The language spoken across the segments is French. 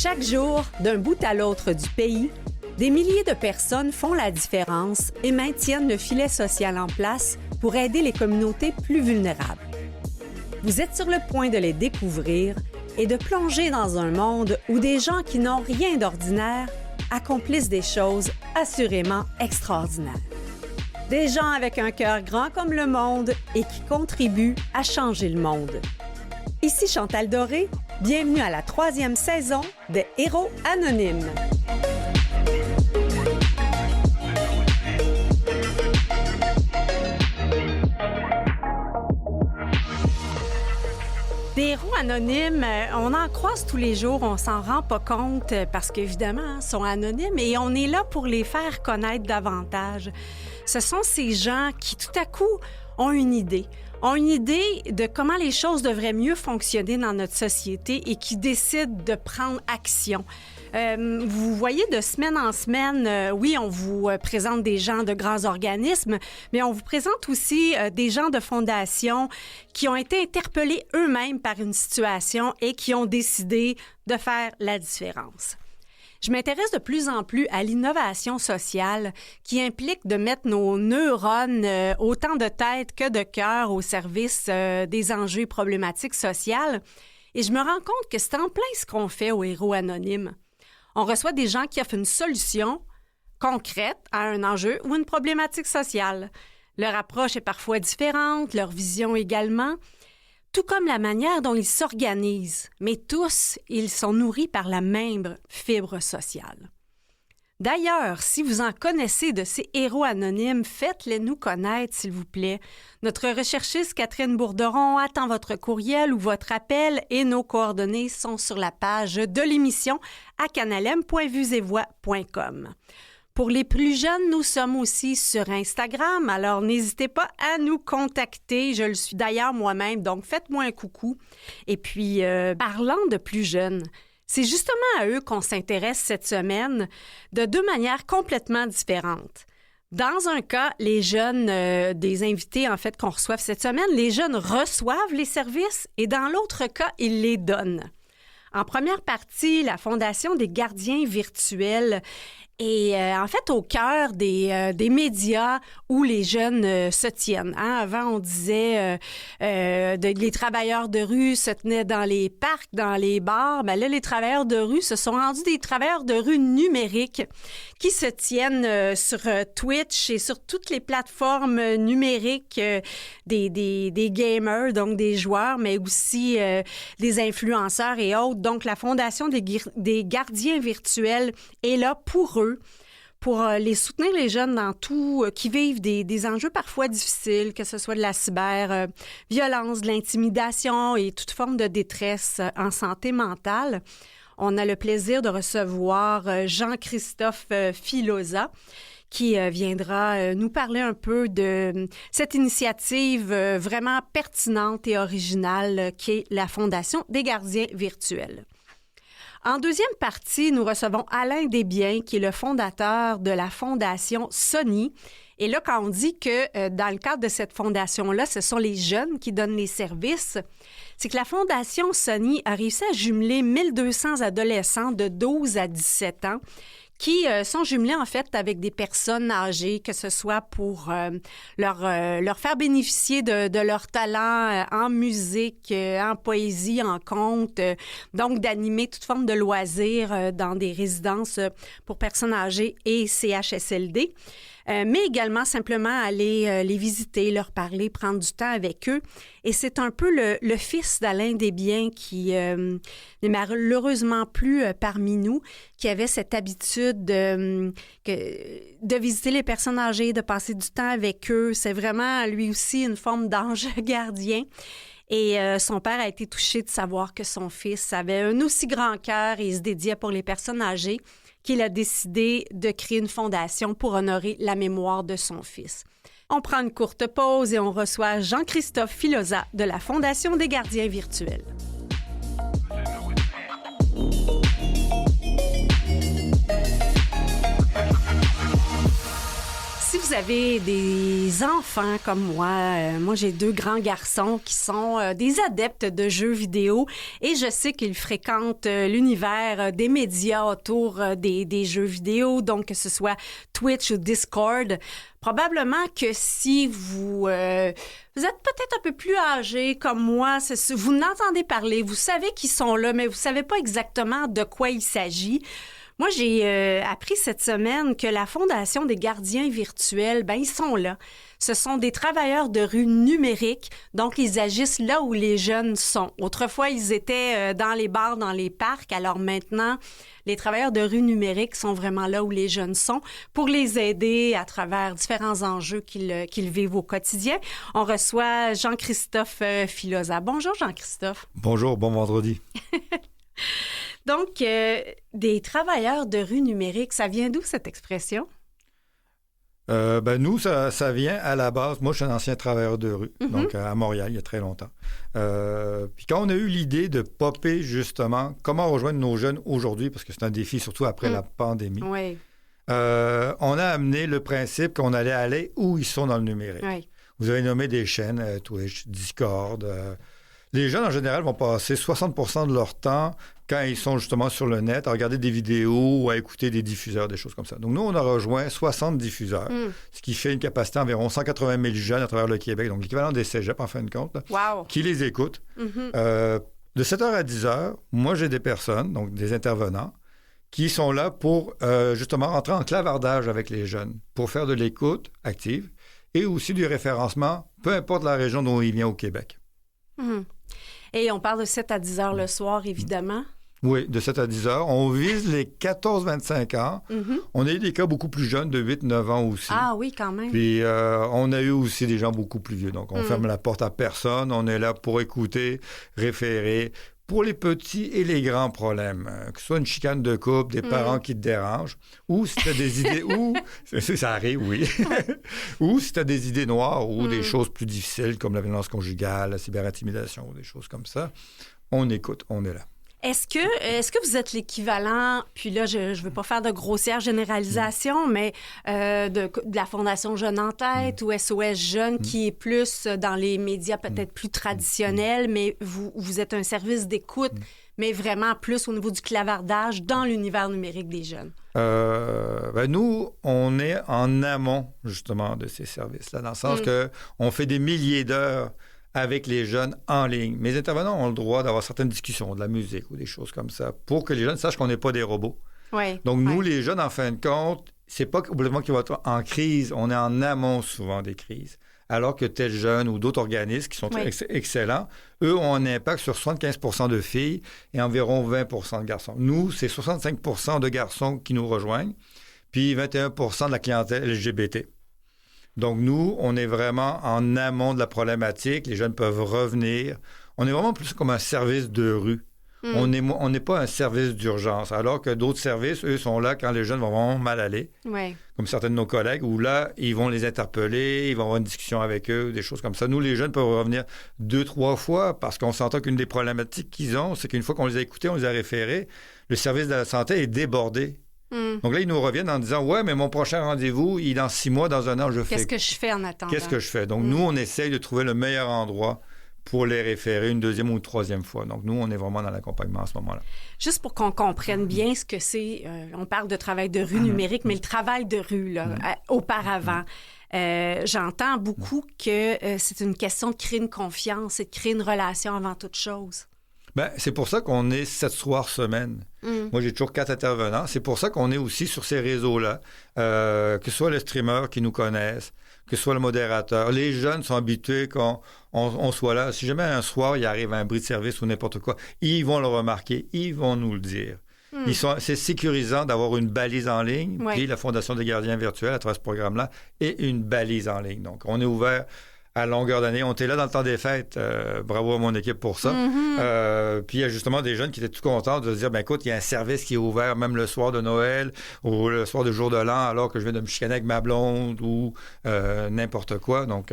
Chaque jour, d'un bout à l'autre du pays, des milliers de personnes font la différence et maintiennent le filet social en place pour aider les communautés plus vulnérables. Vous êtes sur le point de les découvrir et de plonger dans un monde où des gens qui n'ont rien d'ordinaire accomplissent des choses assurément extraordinaires. Des gens avec un cœur grand comme le monde et qui contribuent à changer le monde. Ici Chantal Doré, bienvenue à la 3e saison de Héros Anonymes. Des héros anonymes, on en croise tous les jours, on s'en rend pas compte parce qu'évidemment, ils sont anonymes et on est là pour les faire connaître davantage. Ce sont ces gens qui, tout à coup, ont une idée de comment les choses devraient mieux fonctionner dans notre société et qui décident de prendre action. Vous voyez, de semaine en semaine, oui, on vous présente des gens de grands organismes, mais on vous présente aussi des gens de fondations qui ont été interpellés eux-mêmes par une situation et qui ont décidé de faire la différence. Je m'intéresse de plus en plus à l'innovation sociale qui implique de mettre nos neurones autant de tête que de cœur au service des enjeux et problématiques sociales. Et je me rends compte que c'est en plein ce qu'on fait aux Héros Anonymes. On reçoit des gens qui offrent une solution concrète à un enjeu ou une problématique sociale. Leur approche est parfois différente, leur vision également, tout comme la manière dont ils s'organisent. Mais tous, ils sont nourris par la même fibre sociale. D'ailleurs, si vous en connaissez de ces héros anonymes, faites-les nous connaître, s'il vous plaît. Notre recherchiste Catherine Bourderon attend votre courriel ou votre appel et nos coordonnées sont sur la page de l'émission à canalem.vuesetvoix.com. Pour les plus jeunes, nous sommes aussi sur Instagram, alors n'hésitez pas à nous contacter. Je le suis d'ailleurs moi-même, donc faites-moi un coucou. Et puis, parlant de plus jeunes, c'est justement à eux qu'on s'intéresse cette semaine de deux manières complètement différentes. Dans un cas, les jeunes, des invités en fait qu'on reçoit cette semaine, les jeunes reçoivent les services et dans l'autre cas, ils les donnent. En première partie, la Fondation des gardiens virtuels est en fait au cœur des médias où les jeunes se tiennent. Avant, on disait les travailleurs de rue se tenaient dans les parcs, dans les bars. Ben là, les travailleurs de rue se sont rendus des travailleurs de rue numériques qui se tiennent sur Twitch et sur toutes les plateformes numériques des gamers, donc des joueurs, mais aussi des influenceurs et autres. Donc, la Fondation des gardiens virtuels est là pour eux, pour les soutenir les jeunes dans tout, qui vivent des enjeux parfois difficiles, que ce soit de la cyber-violence, de l'intimidation et toute forme de détresse en santé mentale. On a le plaisir de recevoir Jean-Christophe Filosa, qui viendra nous parler un peu de cette initiative vraiment pertinente et originale qui est la Fondation des gardiens virtuels. En deuxième partie, nous recevons Alain Desbiens, qui est le fondateur de la Fondation Sony. Et là, quand on dit que dans le cadre de cette fondation-là, ce sont les jeunes qui donnent les services, c'est que la Fondation Sony a réussi à jumeler 1200 adolescents de 12 à 17 ans qui sont jumelés en fait avec des personnes âgées, que ce soit pour leur faire bénéficier de leur talent en musique, en poésie, en conte, donc d'animer toute forme de loisirs dans des résidences pour personnes âgées et CHSLD. Mais également simplement aller les visiter, leur parler, prendre du temps avec eux. Et c'est un peu le fils d'Alain Desbiens qui n'est malheureusement plus parmi nous, qui avait cette habitude de visiter les personnes âgées, de passer du temps avec eux. C'est vraiment lui aussi une forme d'ange gardien. Et son père a été touché de savoir que son fils avait un aussi grand cœur et il se dédiait pour les personnes âgées qu'il a décidé de créer une fondation pour honorer la mémoire de son fils. On prend une courte pause et on reçoit Jean-Christophe Filosa de la Fondation des gardiens virtuels. Si vous avez des enfants comme moi j'ai 2 grands garçons qui sont des adeptes de jeux vidéo et je sais qu'ils fréquentent l'univers des médias autour des jeux vidéo, donc que ce soit Twitch ou Discord. Probablement que si vous êtes peut-être un peu plus âgé comme moi, vous n'entendez parler, vous savez qu'ils sont là, mais vous savez pas exactement de quoi il s'agit. Moi, j'ai appris cette semaine que la Fondation des gardiens virtuels, ils sont là. Ce sont des travailleurs de rue numériques, donc ils agissent là où les jeunes sont. Autrefois, ils étaient dans les bars, dans les parcs, alors maintenant, les travailleurs de rue numériques sont vraiment là où les jeunes sont pour les aider à travers différents enjeux qu'ils vivent au quotidien. On reçoit Jean-Christophe Filosa. Bonjour, Jean-Christophe. Bonjour, bon vendredi. Donc, des travailleurs de rue numérique, ça vient d'où cette expression? Nous, ça vient à la base. Moi, je suis un ancien travailleur de rue, donc à Montréal, il y a très longtemps. Puis quand on a eu l'idée de popper, justement, comment rejoindre nos jeunes aujourd'hui, parce que c'est un défi, surtout après la pandémie, oui. On a amené le principe qu'on allait aller où ils sont dans le numérique. Oui. Vous avez nommé des chaînes, Twitch, Discord. Les jeunes, en général, vont passer 60% de leur temps quand ils sont justement sur le net à regarder des vidéos ou à écouter des diffuseurs, des choses comme ça. Donc, nous, on a rejoint 60 diffuseurs, ce qui fait une capacité d'environ 180 000 jeunes à travers le Québec, donc l'équivalent des cégeps, en fin de compte, là, qui les écoutent. De 7h à 10h, moi, j'ai des personnes, donc des intervenants, qui sont là pour justement rentrer en clavardage avec les jeunes, pour faire de l'écoute active et aussi du référencement, peu importe la région dont il vient au Québec. Et on parle de 7 à 10 heures le soir, évidemment. Oui, de 7 à 10 heures. On vise les 14-25 ans. On a eu des cas beaucoup plus jeunes, de 8-9 ans aussi. Ah oui, quand même. Puis on a eu aussi des gens beaucoup plus vieux. Donc, on ferme la porte à personne. On est là pour écouter, référer. Pour les petits et les grands problèmes, que ce soit une chicane de couple, des parents qui te dérangent, ou si tu as des idées, ou ça arrive, oui, ou si tu as des idées noires ou des choses plus difficiles comme la violence conjugale, la cyberintimidation, ou des choses comme ça, on écoute, on est là. Est-ce que vous êtes l'équivalent, puis là, je ne veux pas faire de grossière généralisation, mais de la Fondation Jeunes en tête ou SOS Jeunes qui est plus dans les médias peut-être plus traditionnels, mais vous êtes un service d'écoute, mais vraiment plus au niveau du clavardage dans l'univers numérique des jeunes? Nous, on est en amont, justement, de ces services-là, dans le sens qu'on fait des milliers d'heures avec les jeunes en ligne. Mes intervenants ont le droit d'avoir certaines discussions, de la musique ou des choses comme ça, pour que les jeunes sachent qu'on n'est pas des robots. Oui. Donc, nous, les jeunes, en fin de compte, c'est pas complètement qu'ils vont être en crise. On est en amont, souvent, des crises. Alors que tel jeune ou d'autres organismes qui sont excellents, eux ont un impact sur 75% de filles et environ 20% de garçons. Nous, c'est 65% de garçons qui nous rejoignent, puis 21% de la clientèle LGBT. Donc, nous, on est vraiment en amont de la problématique. Les jeunes peuvent revenir. On est vraiment plus comme un service de rue. On n'est pas un service d'urgence, alors que d'autres services, eux, sont là quand les jeunes vont vraiment mal aller, comme certains de nos collègues, où là, ils vont les interpeller, ils vont avoir une discussion avec eux, des choses comme ça. Nous, les jeunes peuvent revenir 2-3 fois, parce qu'on s'entend qu'une des problématiques qu'ils ont, c'est qu'une fois qu'on les a écoutés, on les a référés, le service de la santé est débordé. Donc là, ils nous reviennent en disant « Ouais, mais mon prochain rendez-vous, il est dans 6 mois, dans un an, je fais... » Qu'est-ce que je fais en attendant? Qu'est-ce que je fais? Donc, nous, on essaye de trouver le meilleur endroit pour les référer une deuxième ou une troisième fois. Donc, nous, on est vraiment dans l'accompagnement à ce moment-là. Juste pour qu'on comprenne bien ce que c'est, on parle de travail de rue numérique, mais le travail de rue, là, auparavant, j'entends beaucoup que c'est une question de créer une confiance et de créer une relation avant toute chose. C'est pour ça qu'on est 7 soirs semaine. Moi, j'ai toujours 4 intervenants. C'est pour ça qu'on est aussi sur ces réseaux-là, que ce soit le streamer qui nous connaisse, que ce soit le modérateur. Les jeunes sont habitués qu'on soit là. Si jamais un soir, il arrive un bris de service ou n'importe quoi, ils vont le remarquer, ils vont nous le dire. C'est sécurisant d'avoir une balise en ligne. Puis la Fondation des gardiens virtuels, à travers ce programme-là, est une balise en ligne. Donc, on est ouvert à longueur d'année. On était là dans le temps des fêtes. Bravo à mon équipe pour ça. Puis il y a justement des jeunes qui étaient tout contents de se dire, ben écoute, il y a un service qui est ouvert même le soir de Noël ou le soir du jour de l'an alors que je viens de me chicaner avec ma blonde ou n'importe quoi. Donc,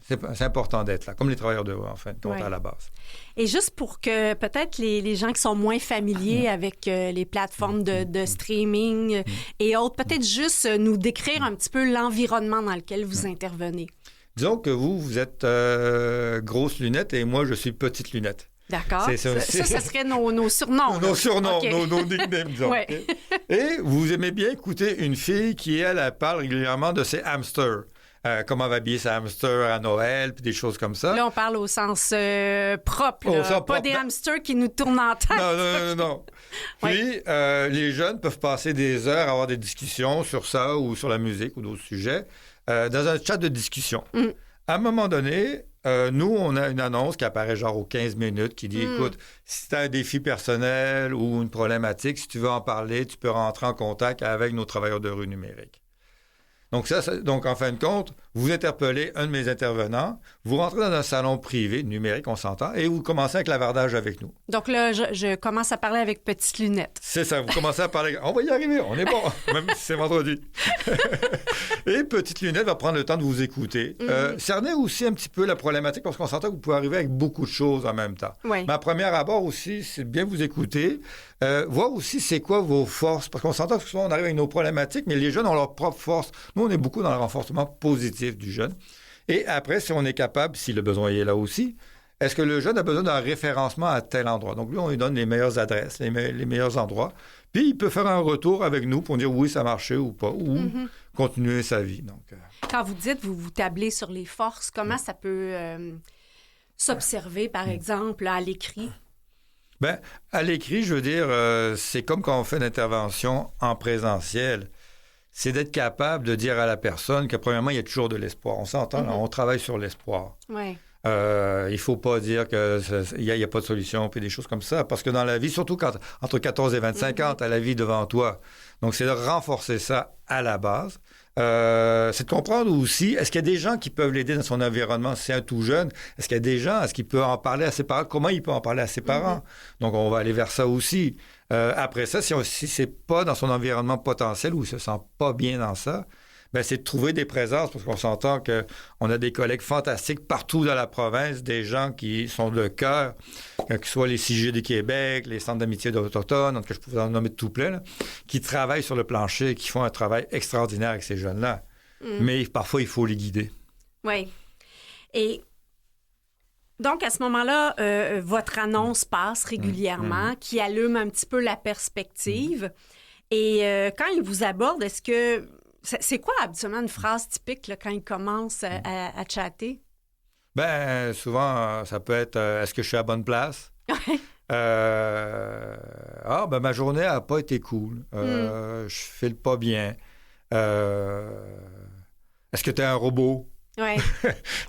c'est important d'être là, comme les travailleurs de en fin de compte, à la base. Et juste pour que peut-être les gens qui sont moins familiers avec les plateformes de streaming et autres, peut-être juste nous décrire un petit peu l'environnement dans lequel vous intervenez. Disons que vous êtes grosse lunette et moi, je suis petite lunette. D'accord. Ça serait nos surnoms. Nos surnoms, okay. nos nicknames, disons. Ouais. Okay? Et vous aimez bien écouter une fille qui, elle parle régulièrement de ses hamsters. Comment on va habiller sa hamster à Noël, puis des choses comme ça. Là, on parle au sens propre, là, pas propre. Des hamsters qui nous tournent en tête. Non. Puis, les jeunes peuvent passer des heures à avoir des discussions sur ça ou sur la musique ou d'autres sujets dans un chat de discussion. À un moment donné, nous, on a une annonce qui apparaît genre aux 15 minutes qui dit, écoute, si tu as un défi personnel ou une problématique, si tu veux en parler, tu peux rentrer en contact avec nos travailleurs de rue numériques. Donc, en fin de compte, vous interpellez un de mes intervenants, vous rentrez dans un salon privé, numérique, on s'entend, et vous commencez un clavardage avec nous. Donc là, je commence à parler avec Petite Lunette. C'est ça, vous commencez à parler... On va y arriver, on est bon, même si c'est vendredi. Et Petite Lunette va prendre le temps de vous écouter. Cerner aussi un petit peu la problématique, parce qu'on s'entend que vous pouvez arriver avec beaucoup de choses en même temps. Oui. Ma première abord aussi, c'est de bien vous écouter, voir aussi c'est quoi vos forces, parce qu'on s'entend que souvent on arrive avec nos problématiques, mais les jeunes ont leurs propres forces. Nous, on est beaucoup dans le renforcement positif du jeune. Et après, si on est capable, si le besoin est là aussi, est-ce que le jeune a besoin d'un référencement à tel endroit? Donc, lui, on lui donne les meilleures adresses, les meilleurs endroits. Puis, il peut faire un retour avec nous pour dire oui, ça a marché ou pas, ou continuer sa vie. Donc, Quand vous dites, vous tablez sur les forces, comment ça peut s'observer, par exemple, à l'écrit? Bien, à l'écrit, je veux dire, c'est comme quand on fait une intervention en présentiel. C'est d'être capable de dire à la personne que, premièrement, il y a toujours de l'espoir. On s'entend, là, on travaille sur l'espoir. Oui. Il ne faut pas dire qu'il n'y a pas de solution, puis des choses comme ça, parce que dans la vie, surtout quand entre 14 et 25 ans, tu as la vie devant toi. Donc, c'est de renforcer ça à la base. C'est de comprendre aussi, est-ce qu'il y a des gens qui peuvent l'aider dans son environnement? Si c'est un tout jeune, est-ce qu'il y a des gens, est-ce qu'il peut en parler à ses parents? Comment il peut en parler à ses parents? Donc, on va aller vers ça aussi. Après ça, si c'est pas dans son environnement potentiel ou il se sent pas bien dans ça, ben c'est de trouver des présences, parce qu'on s'entend qu'on a des collègues fantastiques partout dans la province, des gens qui sont de cœur, que ce soit les CIG du Québec, les centres d'amitié d'Autochtones, en tout cas, je peux en nommer tout plein, qui travaillent sur le plancher, qui font un travail extraordinaire avec ces jeunes-là. Mais parfois, il faut les guider. Oui. Et donc, à ce moment-là, votre annonce passe régulièrement, qui allume un petit peu la perspective. Et quand il vous aborde, est-ce que... C'est quoi habituellement une phrase typique là, quand il commence à chatter? Bien, souvent, ça peut être est-ce que je suis à la bonne place? Ma journée n'a pas été cool. Je file pas bien. Est-ce que tu es un robot? Oui.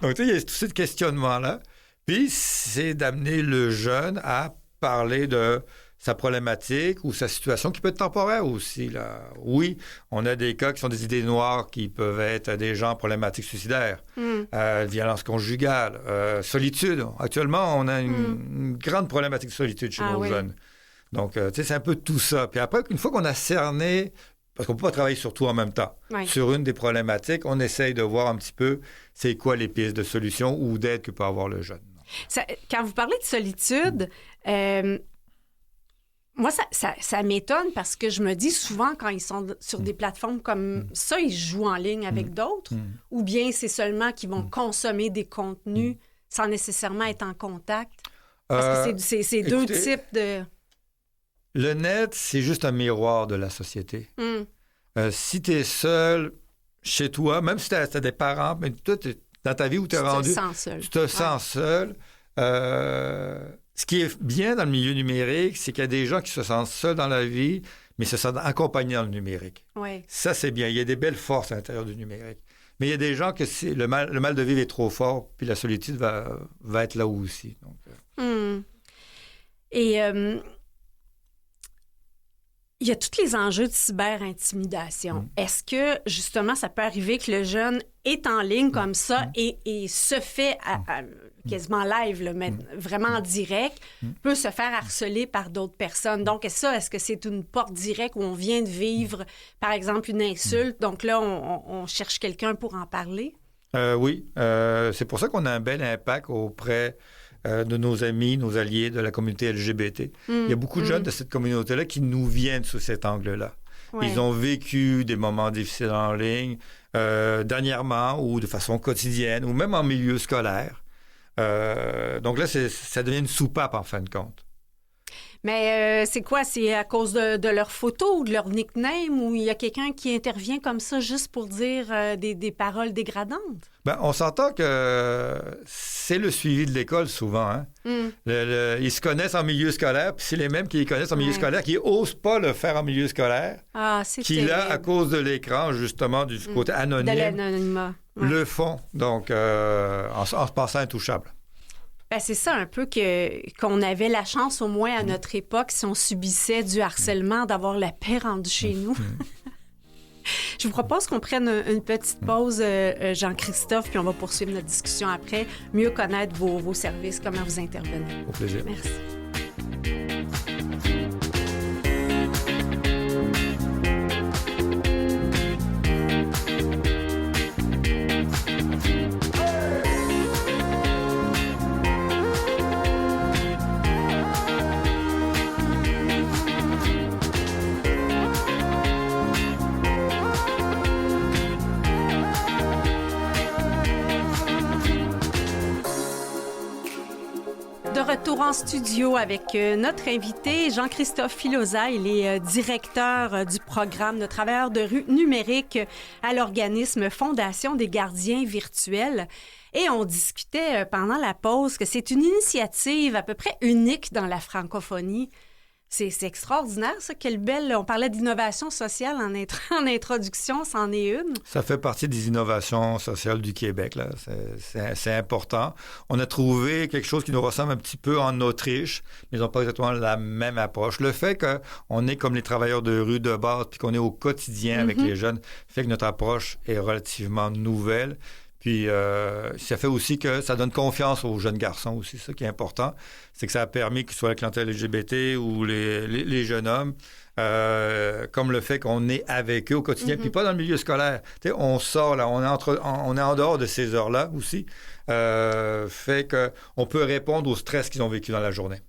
Donc, tu sais, il y a tous ces questionnements-là. Puis, c'est d'amener le jeune à parler de sa problématique ou sa situation qui peut être temporaire aussi. Là. Oui, on a des cas qui sont des idées noires qui peuvent être des gens problématiques suicidaires, violence conjugale, solitude. Actuellement, on a une grande problématique de solitude chez nos jeunes. Donc, tu sais, c'est un peu tout ça. Puis après, une fois qu'on a cerné, parce qu'on ne peut pas travailler sur tout en même temps, sur une des problématiques, on essaye de voir un petit peu c'est quoi les pistes de solution ou d'aide que peut avoir le jeune. Quand vous parlez de solitude, moi, ça m'étonne parce que je me dis souvent quand ils sont sur des plateformes comme ça, ils jouent en ligne avec d'autres, ou bien c'est seulement qu'ils vont consommer des contenus sans nécessairement être en contact. Parce que c'est deux types de... Le net, c'est juste un miroir de la société. Si tu es seul chez toi, même si tu as des parents, mais toi, dans ta vie où tu es rendu... Tu te sens seul. Ce qui est bien dans le milieu numérique, c'est qu'il y a des gens qui se sentent seuls dans la vie, mais se sentent accompagnés dans le numérique. Oui. Ça, c'est bien. Il y a des belles forces à l'intérieur du numérique. Mais il y a des gens que le mal de vivre est trop fort, puis la solitude va être là aussi. Donc, Et Il y a tous les enjeux de cyber-intimidation. Est-ce que, justement, ça peut arriver que le jeune est en ligne comme ça et se fait quasiment live, là, mais vraiment en direct, peut se faire harceler par d'autres personnes? Donc, est-ce que c'est une porte directe où on vient de vivre, par exemple, une insulte? Donc là, on cherche quelqu'un pour en parler? Oui. C'est pour ça qu'on a un bel impact auprès de nos amis, nos alliés de la communauté LGBT. Il y a beaucoup de jeunes de cette communauté-là qui nous viennent sous cet angle-là. Ouais. Ils ont vécu des moments difficiles en ligne, dernièrement ou de façon quotidienne, ou même en milieu scolaire. Donc là, ça devient une soupape, en fin de compte. Mais c'est quoi? C'est à cause de leur photo ou de leur nickname, ou il y a quelqu'un qui intervient comme ça juste pour dire des paroles dégradantes? Bien, on s'entend que c'est le suivi de l'école souvent. Hein? Ils se connaissent en milieu scolaire, puis c'est les mêmes qui les connaissent en milieu scolaire, qui n'osent pas le faire en milieu scolaire, qui là, à cause de l'écran, justement, du côté anonyme, de l'anonymat, le font, donc en se pensant intouchable. Ben, c'est ça un peu qu'on avait la chance, au moins à notre époque, si on subissait du harcèlement, d'avoir la paix rendue chez nous. Je vous propose qu'on prenne une petite pause, Jean-Christophe, puis on va poursuivre notre discussion après. Mieux connaître vos services, comment vous intervenez. Au plaisir. Merci. Retour en studio avec notre invité, Jean-Christophe Filosa. Il est directeur du programme de travailleurs de rue numérique à l'organisme Fondation des gardiens virtuels. Et on discutait pendant la pause que c'est une initiative à peu près unique dans la francophonie. C'est extraordinaire, ça. Quelle belle... On parlait d'innovation sociale en introduction, c'en est une. Ça fait partie des innovations sociales du Québec, là. C'est important. On a trouvé quelque chose qui nous ressemble un petit peu en Autriche, mais ils n'ont pas exactement la même approche. Le fait qu'on est comme les travailleurs de rue de base, puis qu'on est au quotidien avec les jeunes, fait que notre approche est relativement nouvelle. Puis, ça fait aussi que ça donne confiance aux jeunes garçons aussi. Ça qui est important, c'est que ça a permis que ce soit la clientèle LGBT ou les jeunes hommes, comme le fait qu'on est avec eux au quotidien, puis pas dans le milieu scolaire. Tu sais, on sort, là, on est en dehors de ces heures-là aussi, fait qu'on peut répondre au stress qu'ils ont vécu dans la journée.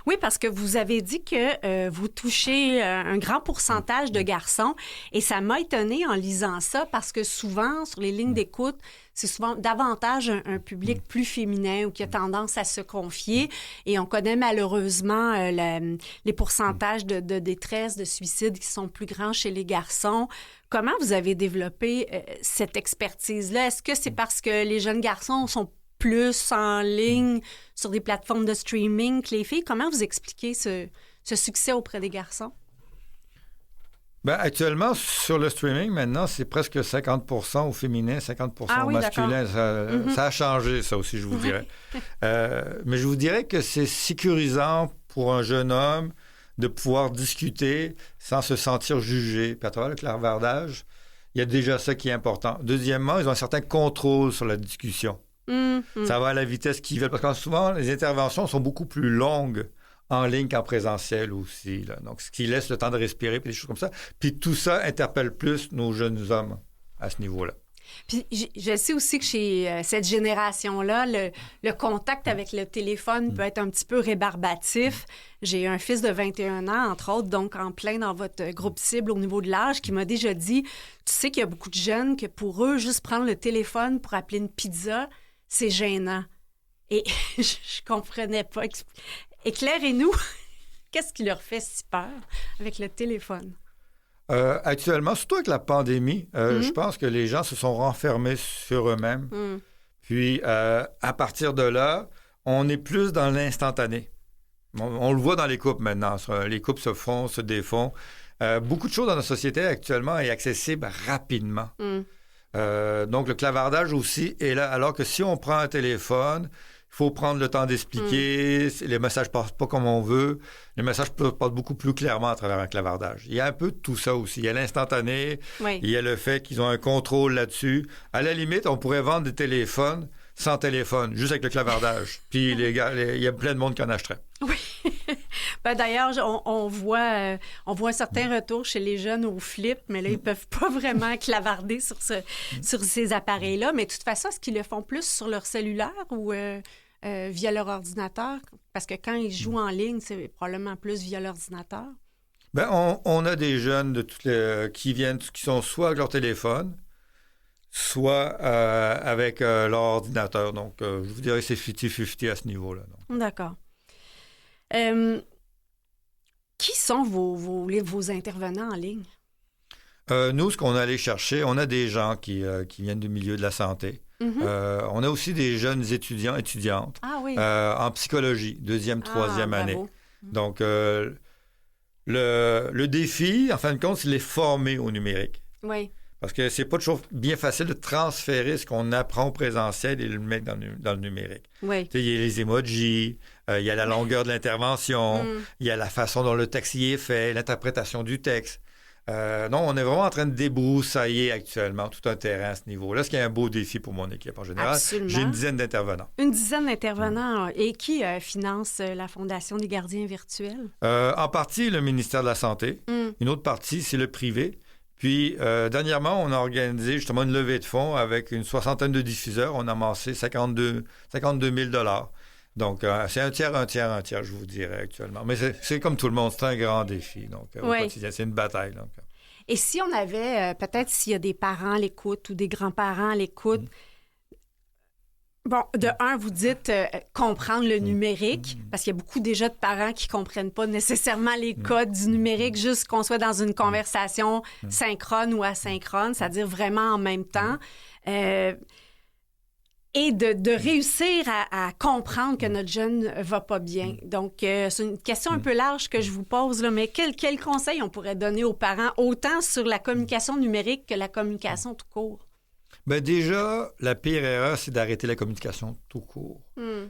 Oui, parce que vous avez dit que vous touchez un grand pourcentage de garçons et ça m'a étonnée en lisant ça parce que souvent, sur les lignes d'écoute, c'est souvent davantage un public plus féminin ou qui a tendance à se confier et on connaît malheureusement les pourcentages de détresse, de suicide qui sont plus grands chez les garçons. Comment vous avez développé cette expertise-là? Est-ce que c'est parce que les jeunes garçons sont plus en ligne sur des plateformes de streaming que les filles? Comment vous expliquez ce succès auprès des garçons? Bien, actuellement, sur le streaming, maintenant, c'est presque 50% au féminin, 50% au masculin. Ça a changé, ça aussi, je vous dirais. Mais je vous dirais que c'est sécurisant pour un jeune homme de pouvoir discuter sans se sentir jugé. Puis à travers le clavardage, il y a déjà ça qui est important. Deuxièmement, ils ont un certain contrôle sur la discussion. Ça va à la vitesse qu'ils veulent. Parce que souvent, les interventions sont beaucoup plus longues en ligne qu'en présentiel aussi. Là. Donc, ce qui laisse le temps de respirer, puis des choses comme ça. Puis tout ça interpelle plus nos jeunes hommes à ce niveau-là. Puis je sais aussi que chez cette génération-là, le contact avec le téléphone peut être un petit peu rébarbatif. J'ai un fils de 21 ans, entre autres, donc en plein dans votre groupe cible au niveau de l'âge, qui m'a déjà dit, tu sais qu'il y a beaucoup de jeunes que pour eux, juste prendre le téléphone pour appeler une pizza, c'est gênant. Et je comprenais pas. Éclairez-nous, qu'est-ce qui leur fait si peur avec le téléphone? Actuellement, surtout avec la pandémie, je pense que les gens se sont renfermés sur eux-mêmes. Puis, à partir de là, on est plus dans l'instantané. On le voit dans les couples maintenant. Les couples se font, se défont. Beaucoup de choses dans notre société actuellement est accessible rapidement. Donc, le clavardage aussi est là. Alors que si on prend un téléphone Il faut prendre le temps d'expliquer. Les messages ne passent pas comme on veut. Les messages passent beaucoup plus clairement à travers un clavardage. Il y a un peu de tout ça aussi. Il y a l'instantané. Oui. Il y a le fait qu'ils ont un contrôle là-dessus. À la limite, on pourrait vendre des téléphones sans téléphone, juste avec le clavardage. Puis il y a plein de monde qui en achèterait. Oui. D'ailleurs, on voit un certain retour chez les jeunes au flip, mais là, ils ne peuvent pas vraiment clavarder sur ces appareils-là. Mais de toute façon, est-ce qu'ils le font plus sur leur cellulaire ou via leur ordinateur? Parce que quand ils jouent en ligne, c'est probablement plus via l'ordinateur. On a des jeunes qui sont soit avec leur téléphone, soit avec leur ordinateur. Donc, je vous dirais que c'est 50-50 à ce niveau-là. Donc. D'accord. Qui sont vos intervenants en ligne? Nous, ce qu'on est allé chercher, on a des gens qui viennent du milieu de la santé. Mm-hmm. On a aussi des jeunes étudiantes en psychologie, 2e, 3e année. Donc, le défi, en fin de compte, c'est de les former au numérique. Oui. Parce que c'est pas toujours bien facile de transférer ce qu'on apprend au présentiel et le mettre dans le numérique. Oui. Il y a les emojis, il y a la longueur de l'intervention, il y a la façon dont le texte y est fait, l'interprétation du texte. Non, on est vraiment en train de débroussailler actuellement tout un terrain à ce niveau-là, ce qui est un beau défi pour mon équipe en général. Absolument. J'ai une dizaine d'intervenants. Une dizaine d'intervenants. Et qui finance la Fondation des gardiens virtuels? En partie, le ministère de la Santé. Une autre partie, c'est le privé. Puis, dernièrement, on a organisé justement une levée de fonds avec une 60aine de diffuseurs. On a amassé 52 000 $. Donc, c'est un tiers, je vous dirais actuellement. Mais c'est comme tout le monde, c'est un grand défi. Donc, au quotidien, c'est une bataille. Donc. Et si on avait, peut-être s'il y a des parents à l'écoute ou des grands-parents à l'écoute, bon, de un, vous dites comprendre le numérique, parce qu'il y a beaucoup déjà de parents qui ne comprennent pas nécessairement les codes du numérique, juste qu'on soit dans une conversation synchrone ou asynchrone, c'est-à-dire vraiment en même temps. Et de réussir à comprendre que notre jeune ne va pas bien. Donc, c'est une question un peu large que je vous pose, là, mais quel conseil on pourrait donner aux parents, autant sur la communication numérique que la communication tout court? Bien, déjà, la pire erreur, c'est d'arrêter la communication tout court.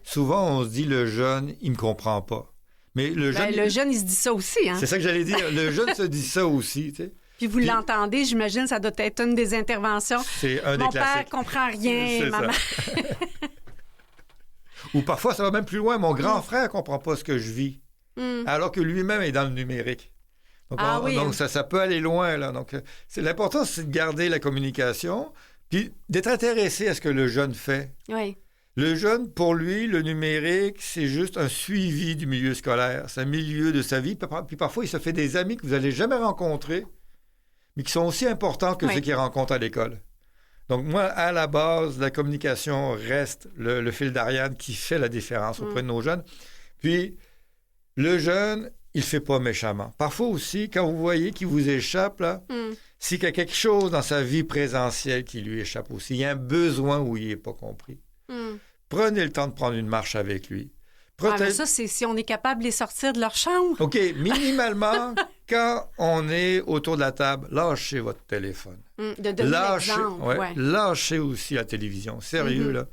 Souvent, on se dit, le jeune, il ne me comprend pas. Mais le jeune, il se dit ça aussi, hein? C'est ça que j'allais dire. Le jeune se dit ça aussi, tu sais. Puis vous l'entendez, j'imagine, ça doit être une des interventions. C'est un des classiques. Mon père comprend rien, maman. Ou parfois, ça va même plus loin. Mon grand frère comprend pas ce que je vis, alors que lui-même est dans le numérique. Donc, donc ça peut aller loin, là. Donc, l'important, c'est de garder la communication, puis d'être intéressé à ce que le jeune fait. Oui. Le jeune, pour lui, le numérique, c'est juste un suivi du milieu scolaire. C'est un milieu de sa vie. Puis parfois, il se fait des amis que vous n'allez jamais rencontrer, mais qui sont aussi importants que ceux qu'il rencontre à l'école. Donc, moi, à la base, la communication reste le fil d'Ariane qui fait la différence auprès de nos jeunes. Puis, le jeune, il ne fait pas méchamment. Parfois aussi, quand vous voyez qu'il vous échappe, là, c'est qu'il y a quelque chose dans sa vie présentielle qui lui échappe aussi. Il y a un besoin où il n'est pas compris. Prenez le temps de prendre une marche avec lui. Mais ça, c'est si on est capable de les sortir de leur chambre. OK, minimalement, quand on est autour de la table, lâchez votre téléphone. De donner l'exemple. Lâchez aussi la télévision. Sérieux, là.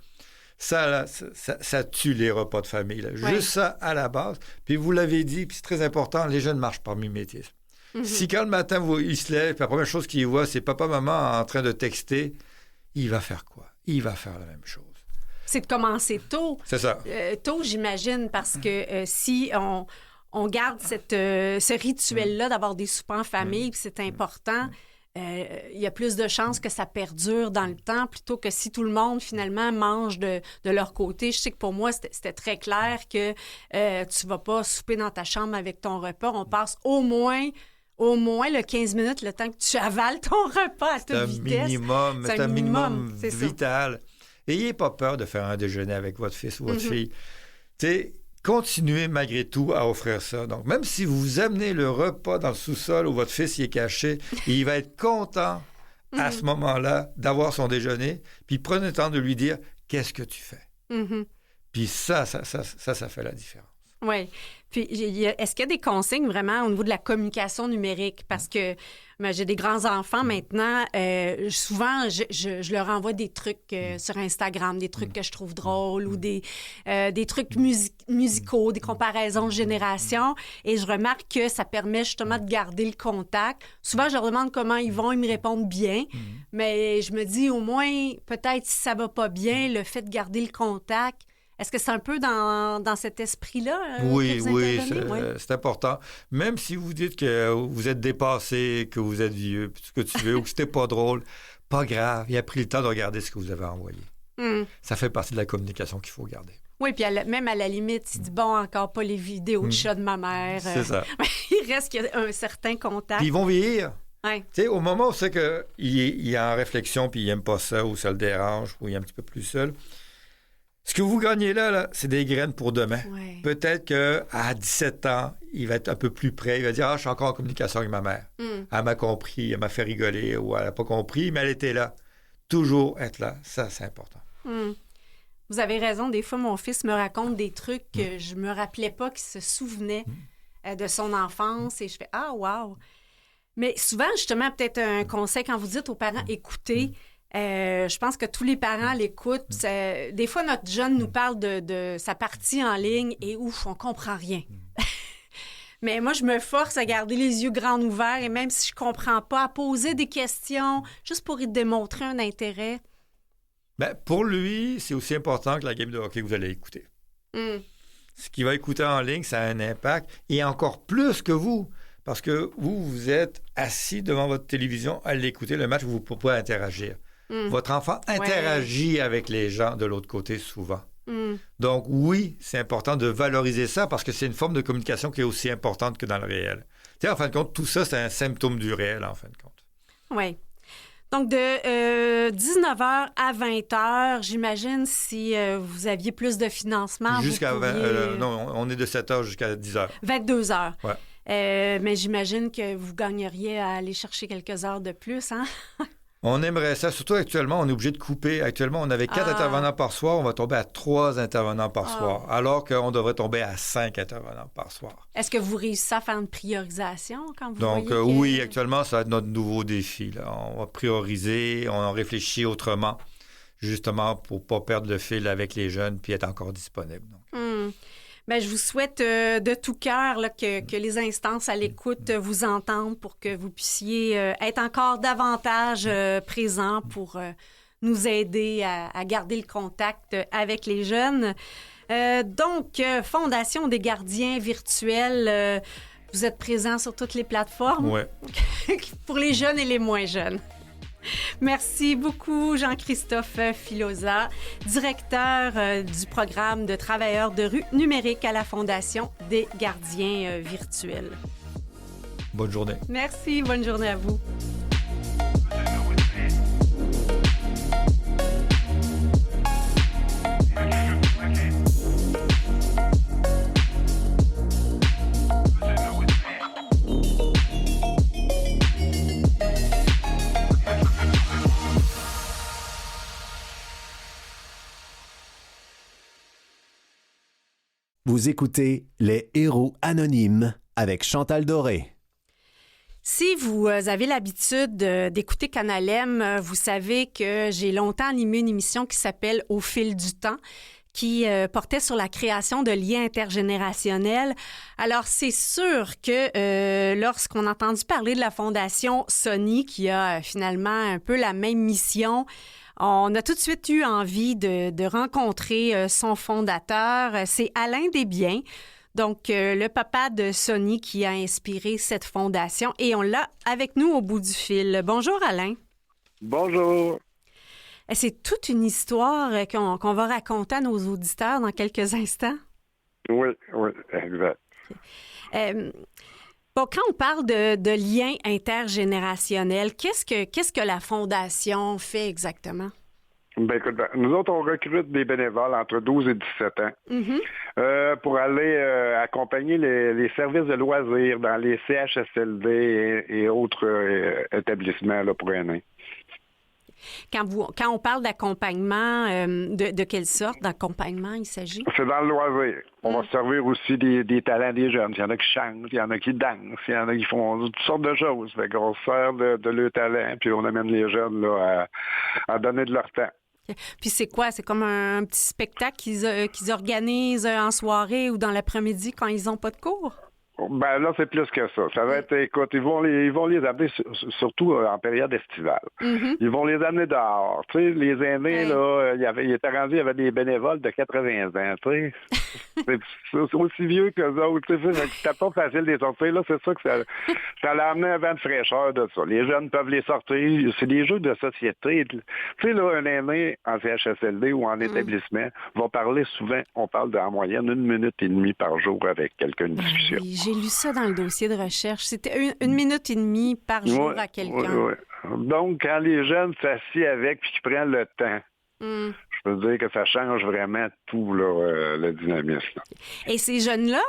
Ça tue les repas de famille. Là. Juste ça à la base. Puis vous l'avez dit, puis c'est très important, les jeunes marchent par mimétisme. Si quand le matin, il se lève, puis la première chose qu'il voit, c'est papa, maman en train de texter, il va faire quoi? Il va faire la même chose. C'est de commencer tôt. C'est ça. Tôt, j'imagine, parce que si on garde ce rituel-là d'avoir des soupers en famille, puis c'est important, il y a plus de chances que ça perdure dans le temps, plutôt que si tout le monde, finalement, mange de leur côté. Je sais que pour moi, c'était très clair que tu vas pas souper dans ta chambre avec ton repas. On passe au moins le 15 minutes, le temps que tu avales ton repas à toute vitesse. C'est un minimum vital. Ayez pas peur de faire un déjeuner avec votre fils ou votre fille. Continuez malgré tout à offrir ça. Donc, même si vous amenez le repas dans le sous-sol où votre fils y est caché, il va être content à ce moment-là d'avoir son déjeuner. Puis prenez le temps de lui dire « Qu'est-ce que tu fais? » Puis ça fait la différence. Oui. Puis, est-ce qu'il y a des consignes vraiment au niveau de la communication numérique? Parce que j'ai des grands-enfants maintenant. Souvent, je leur envoie des trucs sur Instagram, des trucs que je trouve drôles ou des trucs musicaux, des comparaisons de génération. Et je remarque que ça permet justement de garder le contact. Souvent, je leur demande comment ils vont. Ils me répondent bien. Mais je me dis, au moins, peut-être si ça va pas bien, le fait de garder le contact, est-ce que c'est un peu dans cet esprit-là oui, que vous c'est important. Même si vous dites que vous êtes dépassé, que vous êtes vieux, puis tout ce que tu veux, ou que c'était pas drôle, pas grave. Il a pris le temps de regarder ce que vous avez envoyé. Ça fait partie de la communication qu'il faut garder. Oui, puis même à la limite, il dit, bon, encore pas les vidéos de chat de ma mère. C'est ça. Il reste qu'il y a un certain contact. Puis ils vont vieillir. Ouais. Tu sais, au moment où c'est qu'il est en réflexion, puis il n'aime pas ça, ou ça le dérange, ou il est un petit peu plus seul, ce que vous gagnez là, c'est des graines pour demain. Ouais. Peut-être qu'à 17 ans, il va être un peu plus près. Il va dire, je suis encore en communication avec ma mère. Elle m'a compris, elle m'a fait rigoler, ou elle n'a pas compris, mais elle était là. Toujours être là, ça, c'est important. Vous avez raison. Des fois, mon fils me raconte des trucs que je me rappelais pas qu'il se souvenait de son enfance. Et je fais, ah, wow! Mais souvent, justement, peut-être un conseil quand vous dites aux parents, écoutez, je pense que tous les parents l'écoutent. Des fois, notre jeune nous parle de sa partie en ligne et ouf, on comprend rien. Mais moi, je me force à garder les yeux grands ouverts et même si je comprends pas, à poser des questions juste pour y démontrer un intérêt. Ben, pour lui, c'est aussi important que la game de hockey que vous allez écouter. Ce qu'il va écouter en ligne, ça a un impact et encore plus que vous. Parce que vous êtes assis devant votre télévision à l'écouter, le match, vous pouvez interagir. Votre enfant interagit avec les gens de l'autre côté souvent. Donc oui, c'est important de valoriser ça parce que c'est une forme de communication qui est aussi importante que dans le réel. Tu sais, en fin de compte, tout ça, c'est un symptôme du réel, en fin de compte. Oui. Donc, de 19h à 20h, j'imagine, si vous aviez plus de financement, Jusqu'à vous pourriez... non, on est de 7h jusqu'à 10h. 22h. Ouais. Mais j'imagine que vous gagneriez à aller chercher quelques heures de plus, hein? On aimerait ça. Surtout actuellement, on est obligé de couper. Actuellement, on avait 4 intervenants par soir. On va tomber à 3 intervenants par soir, alors qu'on devrait tomber à 5 intervenants par soir. Est-ce que vous réussissez à faire une priorisation quand vous Donc, voyez que... oui, actuellement, ça va être notre nouveau défi. Là. On va prioriser, on réfléchit autrement, justement pour ne pas perdre le fil avec les jeunes puis être encore disponible. Donc. Bien, je vous souhaite de tout cœur là, que les instances à l'écoute vous entendent pour que vous puissiez être encore davantage présents pour nous aider à garder le contact avec les jeunes. Donc, Fondation des gardiens virtuels, vous êtes présents sur toutes les plateformes? Oui. Pour les jeunes et les moins jeunes. Merci beaucoup, Jean-Christophe Filosa, directeur du programme de travailleurs de rue numérique à la Fondation des gardiens virtuels. Bonne journée. Merci, bonne journée à vous. Vous écoutez Les Héros anonymes avec Chantal Doré. Si vous avez l'habitude d'écouter Canal M, vous savez que j'ai longtemps animé une émission qui s'appelle Au fil du temps, qui portait sur la création de liens intergénérationnels. Alors, c'est sûr que lorsqu'on a entendu parler de la Fondation Sony, qui a finalement un peu la même mission, on a tout de suite eu envie de rencontrer son fondateur. C'est Alain Desbiens, donc le papa de Sony qui a inspiré cette fondation. Et on l'a avec nous au bout du fil. Bonjour Alain. Bonjour. C'est toute une histoire qu'on va raconter à nos auditeurs dans quelques instants. Oui, exact. Bon, quand on parle de liens intergénérationnels, qu'est-ce que la Fondation fait exactement? Ben, écoute, nous autres, on recrute des bénévoles entre 12 et 17 ans pour aller accompagner les services de loisirs dans les CHSLD et autres établissements là, pour aînés. Quand on parle d'accompagnement, de quelle sorte d'accompagnement il s'agit? C'est dans le loisir. On va servir aussi des talents des jeunes. Il y en a qui chantent, il y en a qui dansent, il y en a qui font toutes sortes de choses. Fait qu'on se sert de leur talent, puis on amène les jeunes là, à donner de leur temps. Puis c'est quoi? C'est comme un petit spectacle qu'ils organisent en soirée ou dans l'après-midi quand ils n'ont pas de cours? Ben là, c'est plus que ça. Ça va être, écoute, ils vont les amener, surtout en période estivale. Mm-hmm. Ils vont les amener dehors. Tu sais, les aînés, là, il était rendu, il y avait des bénévoles de 80 ans, tu sais. C'est aussi vieux qu'eux autres, tu sais. C'était pas facile de les sortir. Là, c'est ça que ça l'a amené un vent de fraîcheur de ça. Les jeunes peuvent les sortir. C'est des jeux de société. Tu sais, là, un aîné en CHSLD ou en établissement va parler souvent, on parle en moyenne 1 minute et demie par jour avec quelqu'un de discussion. Oui, j'ai lu ça dans le dossier de recherche. C'était 1 minute et demie par jour à quelqu'un. Oui. Donc, quand les jeunes s'assient avec puis qu'ils prennent le temps, je peux dire que ça change vraiment tout, là, le dynamisme. Et ces jeunes-là,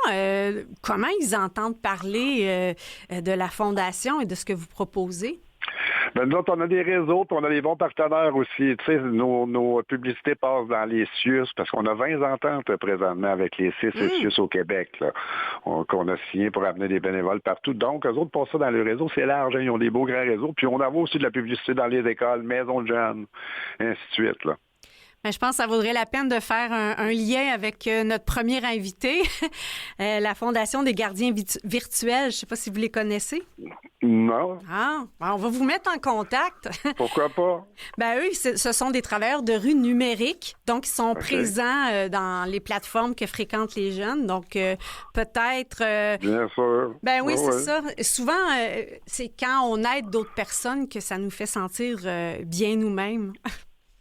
comment ils entendent parler de la Fondation et de ce que vous proposez? Ben, nous autres, on a des réseaux, puis on a des bons partenaires aussi. Tu sais, nos publicités passent dans les CIUS, parce qu'on a 20 ententes présentement avec les 6 CIUS au Québec, là, qu'on a signé pour amener des bénévoles partout. Donc, eux autres passent ça dans le réseau, c'est large, hein, ils ont des beaux grands réseaux. Puis on a aussi de la publicité dans les écoles, maisons de jeunes, et ainsi de suite, là. Bien, je pense que ça vaudrait la peine de faire un lien avec notre premier invité, la Fondation des gardiens virtuels. Je ne sais pas si vous les connaissez. Non. Ah, on va vous mettre en contact. Pourquoi pas? Ben eux, ce sont des travailleurs de rue numériques, donc ils sont présents dans les plateformes que fréquentent les jeunes. Donc peut-être. Bien sûr. Ben oui, c'est ça. Souvent, c'est quand on aide d'autres personnes que ça nous fait sentir bien nous-mêmes.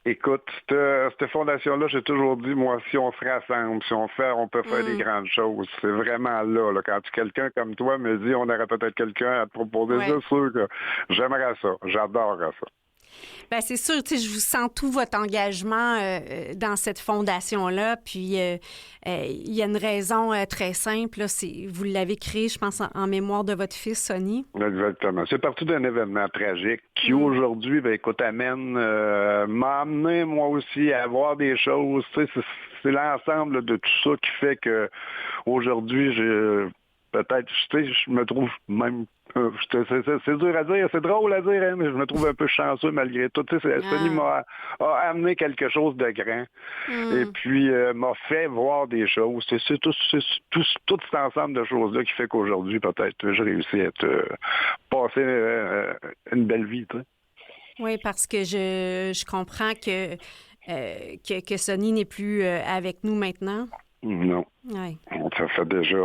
Écoute, cette fondation-là, j'ai toujours dit, moi, si on se rassemble, si on peut faire des grandes choses. C'est vraiment là. Quand quelqu'un comme toi me dit, on aurait peut-être quelqu'un à te proposer, c'est sûr que j'aimerais ça. J'adorerais ça. Bien, c'est sûr, tu sais, je vous sens tout votre engagement dans cette fondation-là. Puis, il y a une raison très simple. Là, vous l'avez créée, je pense, en mémoire de votre fils, Sonny. Exactement. C'est parti d'un événement tragique qui, aujourd'hui, écoute, m'a amené, moi aussi, à voir des choses. Tu sais, c'est l'ensemble de tout ça qui fait que aujourd'hui, peut-être, tu sais, je me trouve même... C'est dur à dire, c'est drôle à dire, hein, mais je me trouve un peu chanceux malgré tout. Tu sais, Sonny m'a amené quelque chose de grand et puis m'a fait voir des choses. C'est tout cet ensemble de choses-là qui fait qu'aujourd'hui, peut-être, j'ai réussi à passer une belle vie. Tu sais. Oui, parce que je comprends que Sonny n'est plus avec nous maintenant. Non. Ouais. Ça fait déjà...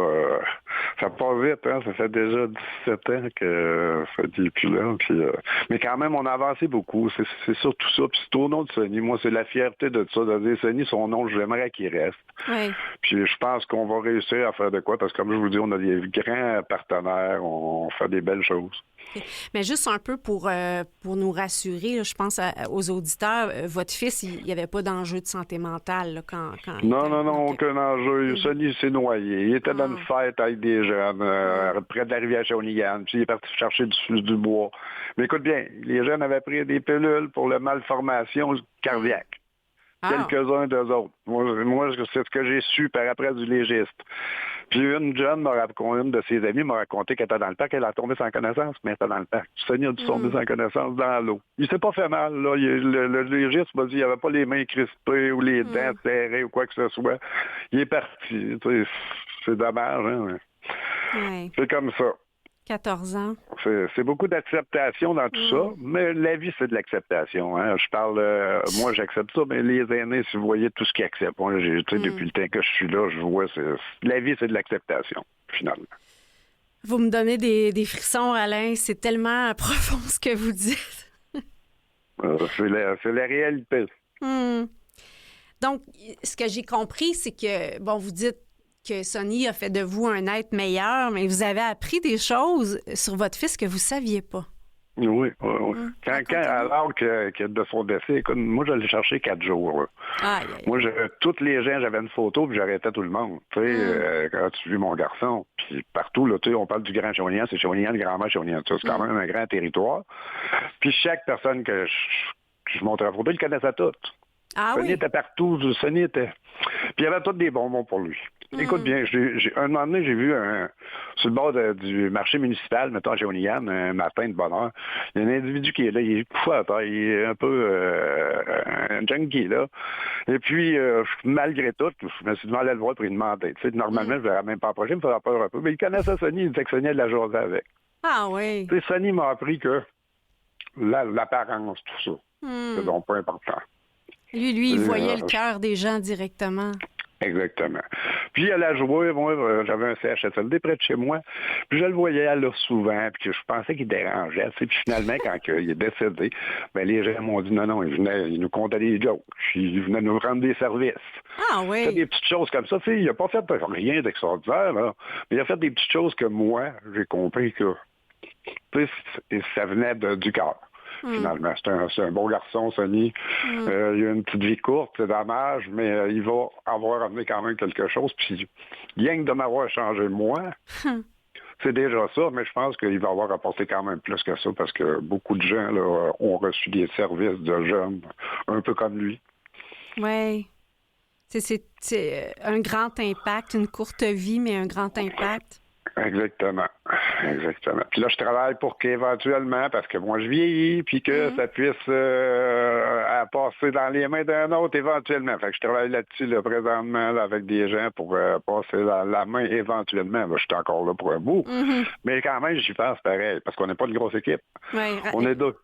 ça passe vite, hein? Ça fait déjà 17 ans que ça n'est plus là. Puis, mais quand même, on a avancé beaucoup. C'est surtout ça. Puis c'est au nom de Sonny. Moi, c'est la fierté de ça, de dire Sonny, son nom, j'aimerais qu'il reste. Ouais. Puis je pense qu'on va réussir à faire de quoi? Parce que comme je vous dis, on a des grands partenaires. On fait des belles choses. Okay. Mais juste un peu pour nous rassurer, là, je pense aux auditeurs, votre fils, il n'y avait pas d'enjeu de santé mentale là, quand Non, aucun enjeu. Sonny s'est noyé. Il était dans une fête avec des jeunes près de la rivière Shawinigan. Puis il est parti chercher du bois. Mais écoute bien, les jeunes avaient pris des pilules pour la malformation cardiaque. Quelques-uns d'eux autres. Moi, c'est ce que j'ai su par après du légiste. Puis une jeune, une de ses amies m'a raconté qu'elle était dans le parc, elle a tombé sans connaissance, mais elle était dans le parc. Sonny a dû tomber sans connaissance dans l'eau. Il s'est pas fait mal, là. Le légiste m'a dit qu'il n'avait pas les mains crispées ou les dents serrées ou quoi que ce soit. Il est parti. C'est dommage, hein. Ouais. C'est comme ça. 14 ans. C'est beaucoup d'acceptation dans tout ça, mais la vie, c'est de l'acceptation. Hein. Je parle, moi, j'accepte ça, mais les aînés, si vous voyez tout ce qu'ils acceptent, moi, depuis le temps que je suis là, je vois, la vie, c'est de l'acceptation, finalement. Vous me donnez des frissons, Alain. C'est tellement profond ce que vous dites. C'est la réalité. Donc, ce que j'ai compris, c'est que, bon, vous dites que Sonny a fait de vous un être meilleur, mais vous avez appris des choses sur votre fils que vous ne saviez pas. Oui. Alors que de son décès, écoute, moi, je l'ai cherché 4 jours. Moi, tous les gens, j'avais une photo, puis j'arrêtais tout le monde. Tu sais, quand tu vis mon garçon, puis partout, là, tu sais, on parle du Grand Shawinigan, c'est Shawinigan, le Grand-Mère Shawinigan. C'est quand même un grand territoire. Puis chaque personne que je montrais la photo, il connaissait tout. Ah Sonny oui? était partout, Sonny était... Puis il y avait tous des bonbons pour lui. Écoute bien, un moment donné, j'ai vu sur le bord du marché municipal, mettons à Shawinigan, un matin de bonne heure, il y a un individu qui est là, il est couché à terre, il est un peu un junkie, là. Et puis, malgré tout, je me suis demandé à le voir pour lui demander. Tu sais, normalement, je ne l'aurais même pas approché, il me ferait peur un peu. Mais il connaissait Sonny, il disait que Sonny a de la journée avec. Ah oui. Tu sais, Sonny m'a appris que l'apparence, tout ça, c'est donc pas important. Lui, il voyait le cœur des gens directement. Exactement. Puis elle a joué, moi, j'avais un CHSLD près de chez moi, puis je le voyais là souvent, puis je pensais qu'il dérangeait. Puis finalement, quand il est décédé, ben les gens m'ont dit non, il nous comptait des jokes, il venait nous rendre des services. Ah oui. Il fait des petites choses comme ça. Tu sais, il n'a pas fait rien d'extraordinaire, là, mais il a fait des petites choses que moi, j'ai compris que ça venait du cœur. Finalement, c'est un bon garçon, Sonny. Il a une petite vie courte, c'est dommage, mais il va avoir amené quand même quelque chose. Puis, rien que de m'avoir changé moi, c'est déjà ça, mais je pense qu'il va avoir apporté quand même plus que ça, parce que beaucoup de gens là, ont reçu des services de jeunes, un peu comme lui. Oui. C'est un grand impact, une courte vie, mais un grand impact. Exactement. Puis là, je travaille pour qu'éventuellement, parce que moi, je vieillis, puis que ça puisse passer dans les mains d'un autre éventuellement. Fait que je travaille là-dessus là, présentement là, avec des gens pour passer la main éventuellement. Là, je suis encore là pour un bout. Mais quand même, j'y pense pareil, parce qu'on n'est pas une grosse équipe. Ouais, on est deux.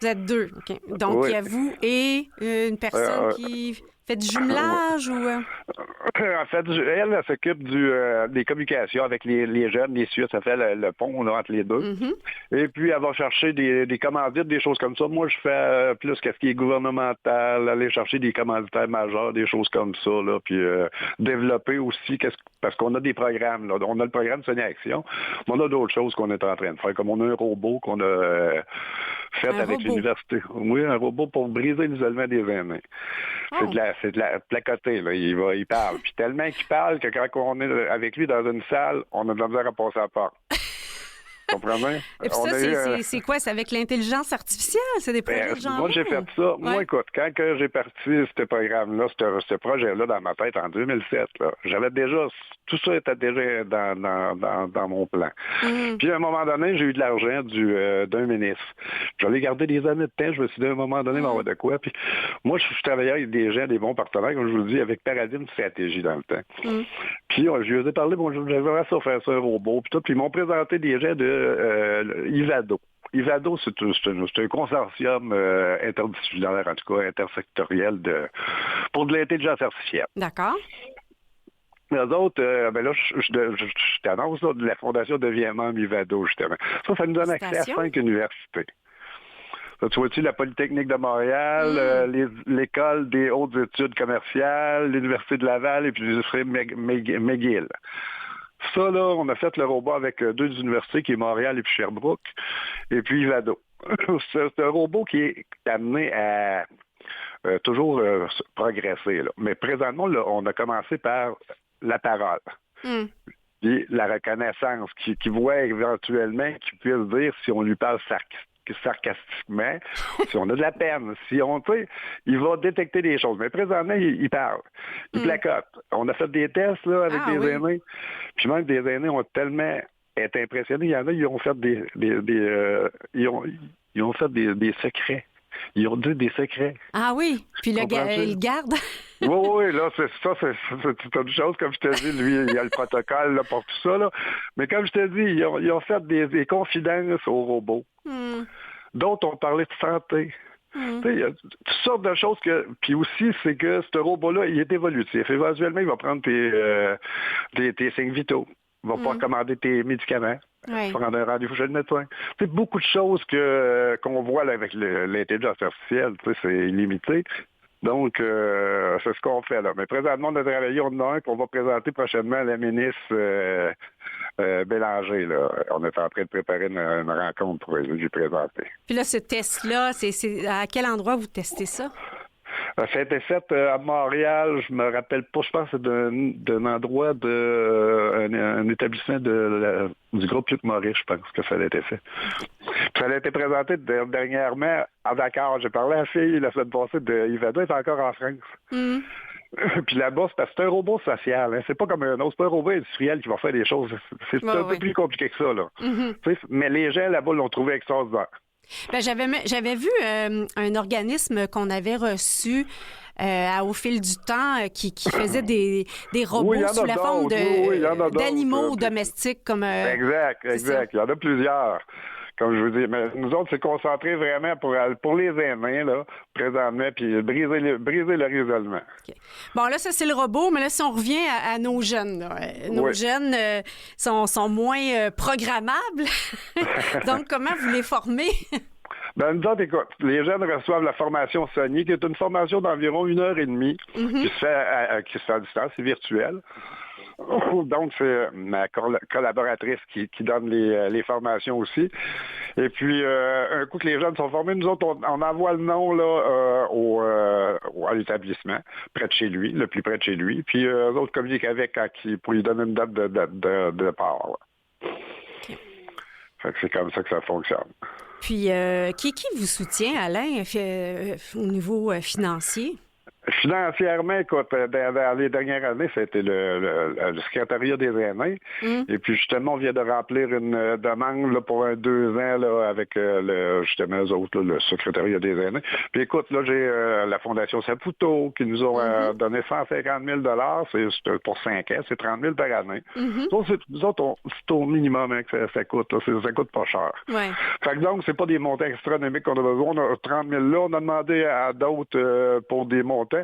Vous êtes deux, OK. Donc, il y a vous et une personne qui fait du jumelage ou... En fait, elle s'occupe des communications avec les jeunes, les Suisses. Ça fait le pont là, entre les deux. Et puis, elle va chercher des commandites, des choses comme ça. Moi, je fais plus qu'est-ce qui est gouvernemental, aller chercher des commanditaires majeurs, des choses comme ça. Là, puis, développer aussi, parce qu'on a des programmes. Là. On a le programme Sonny Action, mais on a d'autres choses qu'on est en train de faire. Comme on a un robot qu'on a fait avec l'université. Oui, un robot pour briser l'isolement des aînés. C'est de la placoter, là. Il parle. Puis tellement qu'il parle que quand on est avec lui dans une salle, on a de la misère à passer à la porte. Comprenez? Et puis ça, c'est quoi? C'est avec l'intelligence artificielle? C'est des projets de genre? Moi, j'ai fait ça. Ouais. Moi, écoute, quand j'ai parti ce programme-là, ce projet-là dans ma tête en 2007, là, j'avais déjà... Tout ça était déjà dans mon plan. Puis, à un moment donné, j'ai eu de l'argent d'un ministre. J'allais garder des années de temps. Je me suis dit, à un moment donné, il va y avoir de quoi. Puis, moi, je travaillais avec des gens, des bons partenaires, comme je vous dis, avec Paradigme Stratégie dans le temps. Puis, je lui ai parlé, j'aimerais ça faire ça, un robot. Puis, ils m'ont présenté des gens de Ivado. Ivado, c'est un consortium interdisciplinaire, en tout cas intersectoriel, pour de l'intelligence artificielle. D'accord. Les autres, là, je t'annonce là, de la Fondation devient membre Ivado, justement. Ça nous donne accès à 5 universités. Ça, tu vois-tu, la Polytechnique de Montréal, l'École des hautes études commerciales, l'Université de Laval et puis l'Université McGill. Ça, là, on a fait le robot avec 2 universités, qui est Montréal et puis Sherbrooke, et puis Ivado. C'est un robot qui est amené à toujours progresser. Là. Mais présentement, là, on a commencé par la parole. Puis la reconnaissance, qui voit éventuellement qu'il puisse dire si on lui parle sarcastiquement, si on a de la peine, si on, tu sais, il va détecter des choses. Mais présentement, il parle. Il placote. On a fait des tests là, avec des aînés. Puis même des aînés ont tellement été impressionnés. Il y en a, ils ont fait des secrets. Ils ont dit des secrets. Ah oui, puis il garde. Oui, là, c'est une chose, comme je te dis, lui, il y a le protocole là, pour tout ça, là. Mais comme je te dis, ils ont fait des confidences aux robots. D'autres ont parlé de santé. Il y a toutes sortes de choses Puis aussi, c'est que ce robot-là, il est évolutif. Éventuellement, il va prendre tes signes vitaux. Il va pas commander tes médicaments. Il va prendre un rendez-vous chez le médecin. C'est beaucoup de choses qu'on voit là, avec l'intelligence artificielle. C'est illimité. Donc, c'est ce qu'on fait là. Mais présentement, on a travaillé, on en a un qu'on va présenter prochainement à la ministre Bélanger. Là. On est en train de préparer une rencontre pour lui présenter. Puis là, ce test-là, c'est à quel endroit vous testez ça? Ça a été fait à Montréal, je me rappelle pas, je pense que c'est d'un endroit un établissement du groupe Luc Maurice, je pense que ça a été fait. Puis ça a été présenté dernièrement à Dakar. J'ai parlé à la fille la semaine passée de Yves Adam, est encore en France. Mm. Puis là-bas, c'est parce que c'est un robot social. Hein. C'est pas comme un autre, c'est pas un robot industriel qui va faire des choses. C'est un peu plus compliqué que ça, là. Mm-hmm. Mais les gens là-bas l'ont trouvé extraordinaire. Ben, j'avais vu un organisme qu'on avait reçu au fil du temps qui faisait des robots sous la forme d'animaux domestiques. Comme, exact. Il y en a plusieurs. Comme je vous dis, mais nous autres, c'est concentré vraiment pour les aînés, là, présentement, puis briser leur isolement. Okay. Bon, là, ça, c'est le robot, mais là, si on revient à nos jeunes, là, nos jeunes sont moins programmables. Donc, comment vous les formez? Ben, nous autres, écoute, les jeunes reçoivent la formation Sony, qui est une formation d'environ 1h30, qui se fait à distance, c'est virtuel. Donc, c'est ma collaboratrice qui donne les formations aussi. Et puis, un coup que les jeunes sont formés, nous autres, on envoie le nom là à l'établissement, près de chez lui, le plus près de chez lui. Puis, eux autres communiquent avec pour lui donner une date de départ. Okay. Fait que c'est comme ça que ça fonctionne. Puis, qui vous soutient, Alain, au niveau financier? Financièrement, écoute, dans les dernières années, c'était le secrétariat des aînés. Et puis, justement, on vient de remplir une demande là, pour 2 ans là, avec justement eux autres, là, le secrétariat des aînés. Puis, écoute, là, j'ai la Fondation Saputo qui nous ont donné 150 000 c'est pour 5 ans, c'est 30 000 par année. Nous autres, c'est au minimum hein, que ça coûte. Là, ça coûte pas cher. Ouais. Fait que donc, c'est pas des montants astronomiques qu'on a besoin. On a 30 000 là. On a demandé à d'autres pour des montants.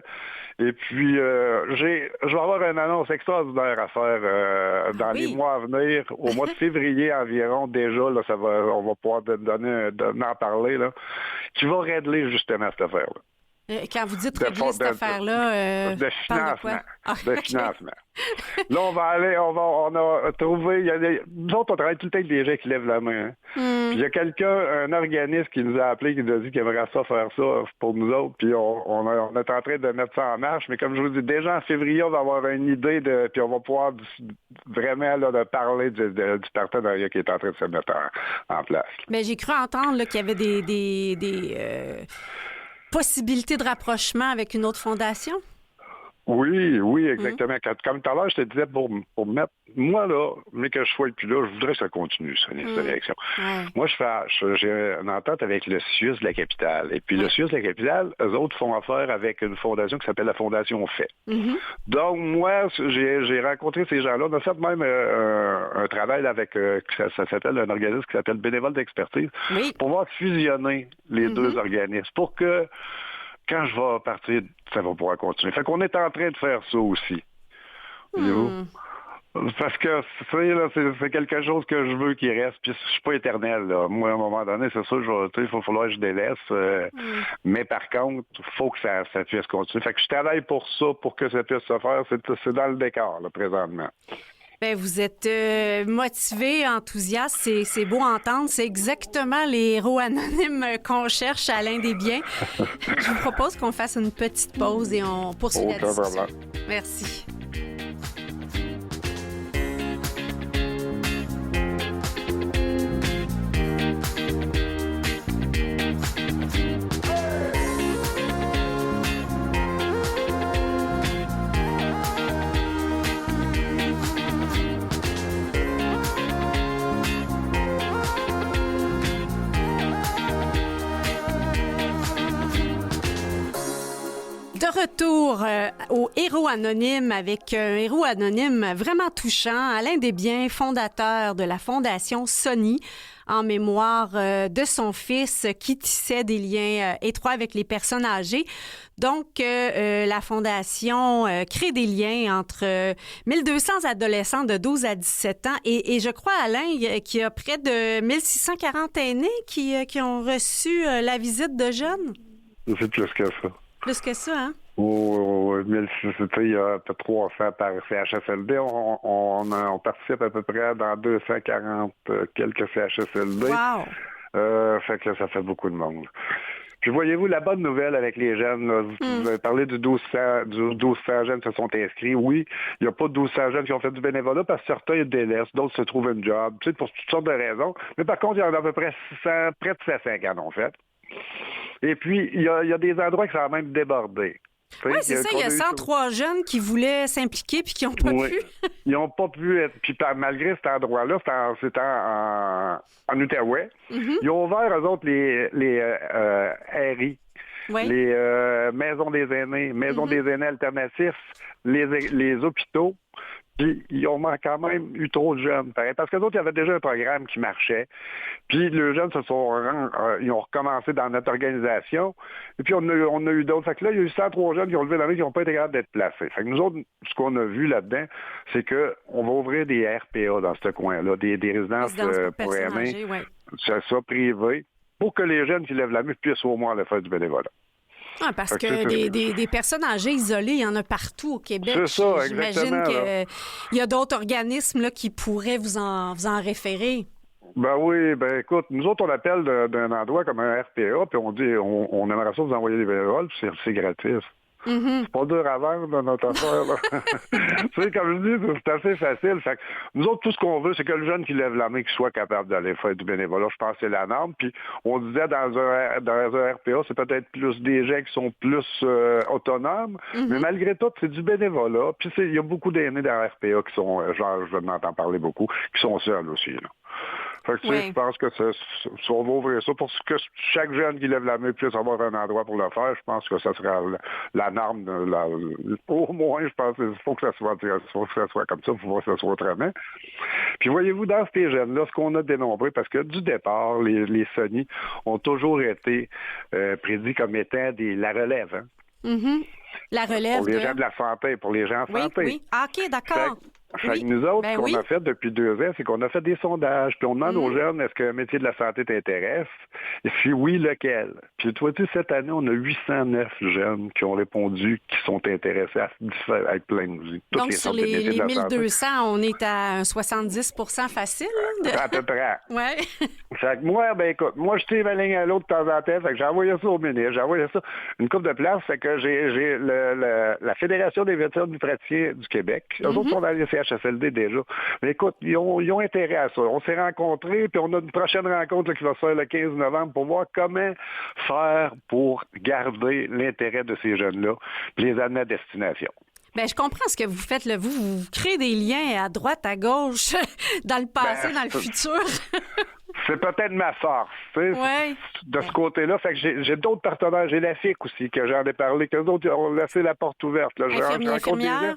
Et puis, je vais avoir une annonce extraordinaire à faire dans les mois à venir. Au mois de février environ, déjà, là, on va pouvoir en parler, là, qui va régler justement cette affaire-là. Quand vous dites régler cette affaire-là... de financement. De financement. Là, on a trouvé... nous autres, on travaille tout le temps avec des gens qui lèvent la main. Hein. Puis il y a un organisme qui nous a appelé, qui nous a dit qu'il aimerait ça faire ça pour nous autres. Puis on est en train de mettre ça en marche. Mais comme je vous dis, déjà en février, on va avoir une idée puis on va pouvoir vraiment là, de parler du partenariat qui est en train de se mettre en place. Mais j'ai cru entendre là, qu'il y avait des possibilité de rapprochement avec une autre fondation? Oui, exactement. Comme tout à l'heure, je te disais, pour mettre... Moi, là, mais que je sois plus là, je voudrais que ça continue, cette élection. Moi, j'ai une entente avec le CIUS de la capitale. Et puis, le CIUS de la capitale, eux autres font affaire avec une fondation qui s'appelle la Fondation Fait. Donc, moi, j'ai rencontré ces gens-là. On a fait même un travail avec... ça s'appelle un organisme qui s'appelle Bénévole d'expertise pour pouvoir fusionner les deux organismes pour que quand je vais partir, ça va pouvoir continuer. Fait qu'on est en train de faire ça aussi. Parce que c'est quelque chose que je veux qu'il reste. Puis je suis pas éternel. Là. Moi, à un moment donné, c'est sûr, il va falloir que je délaisse. Mais par contre, il faut que ça puisse continuer. Fait que je travaille pour ça, pour que ça puisse se faire. C'est dans le décor, là, présentement. Bien, vous êtes motivé, enthousiaste, c'est beau à entendre. C'est exactement les héros anonymes qu'on cherche à Alain Desbiens. Je vous propose qu'on fasse une petite pause et on poursuit la discussion. Merci. De retour au Héros anonyme avec un héros anonyme vraiment touchant, Alain Desbiens, fondateur de la Fondation Sony, en mémoire de son fils qui tissait des liens étroits avec les personnes âgées. Donc, la Fondation crée des liens entre 1200 adolescents de 12 à 17 ans et je crois, Alain, qu'il y a près de 1640 aînés qui ont reçu la visite de jeunes. C'est plus que ça. Plus que ça, hein? Il y a 300 par CHSLD. On participe à peu près dans 240 quelques CHSLD. Wow! Fait que là, ça fait beaucoup de monde. Puis voyez-vous, la bonne nouvelle avec les jeunes, là, vous avez parlé du 1200 jeunes se sont inscrits. Oui, il n'y a pas de 1200 jeunes qui ont fait du bénévolat parce que certains délaissent, d'autres se trouvent un job, tu sais, pour toutes sortes de raisons. Mais par contre, il y en a à peu près 600, près de 700 qui en ont fait. Et puis, il y a des endroits qui sont même débordés. Oui, c'est ça. Il y a 103 jeunes qui voulaient s'impliquer puis qui n'ont pas pu. Ils n'ont pas pu être. Puis malgré cet endroit-là, c'était en Outaouais, ils ont ouvert, eux autres, les RI, les maisons des aînés, maisons des aînés alternatifs, les hôpitaux. Puis ils ont quand même eu trop de jeunes. Parce que d'autres, il y avait déjà un programme qui marchait. Puis les jeunes ils ont recommencé dans notre organisation. Et puis on a eu d'autres. Fait que là, il y a eu 103 jeunes qui ont levé la main qui n'ont pas été capables d'être placés. Fait que nous autres, ce qu'on a vu là-dedans, c'est qu'on va ouvrir des RPA dans ce coin-là, des résidences pour aînés, c'est ça, privées, pour que les jeunes qui lèvent la main puissent au moins aller faire du bénévolat. Ah, parce que des personnes âgées isolées, il y en a partout au Québec. C'est ça, j'imagine qu'il y a d'autres organismes là, qui pourraient vous en référer. Ben oui, écoute, nous autres, on appelle d'un endroit comme un RPA, puis on dit, on aimerait ça vous envoyer des bénévoles, puis c'est gratis. C'est pas dur à vendre dans notre affaire, là. Tu sais, comme je dis, c'est assez facile. Fait que nous autres, tout ce qu'on veut, c'est que le jeune qui lève la main, qu'il soit capable d'aller faire du bénévolat. Je pense que c'est la norme. Puis on disait dans un RPA, c'est peut-être plus des gens qui sont plus autonomes, mais malgré tout, c'est du bénévolat. Puis il y a beaucoup d'aînés dans un RPA qui sont, genre, je m'entends parler beaucoup, qui sont seuls aussi, là. Fait que, je pense que on va ouvrir ça pour que chaque jeune qui lève la main puisse avoir un endroit pour le faire. Je pense que ça sera la norme. Au moins, je pense qu'il faut que ça soit comme ça, il faut que ça soit autrement. Puis voyez-vous, dans ces jeunes-là, ce qu'on a dénombré, parce que du départ, les Sony ont toujours été prédits comme étant la relève. Hein? La relève. Pour les gens de la santé, pour les gens en santé. Oui, ah, OK, d'accord. Fait que nous autres, ce qu'on a fait depuis 2 ans, c'est qu'on a fait des sondages, puis on demande aux jeunes, est-ce que le métier de la santé t'intéresse? Et si oui, lequel? Puis toi, tu sais, cette année, on a 809 jeunes qui ont répondu qui sont intéressés à être plein de vie. Donc, sur les 1200, on est à un 70 facile? À peu près. Oui. Fait que moi, écoute, je tire ma ligne à l'autre de temps en temps, fait que j'ai envoyé ça au ministre, j'ai envoyé ça une couple de places, fait que j'ai la Fédération des vétérinaires du praticiens du Québec. Eux autres sont dans les CHSLD déjà. Mais écoute, ils ont intérêt à ça. On s'est rencontrés, puis on a une prochaine rencontre là, qui va se faire le 15 novembre pour voir comment faire pour garder l'intérêt de ces jeunes-là, puis les amener à destination. Bien, je comprends ce que vous faites. Là. Vous créez des liens à droite, à gauche, dans le passé, dans le futur. C'est peut-être ma force, tu sais, de ce côté-là. Fait que j'ai d'autres partenaires. J'ai la FIC aussi, que j'en ai parlé, qu'eux autres ont laissé la porte ouverte. Là. Infirmière?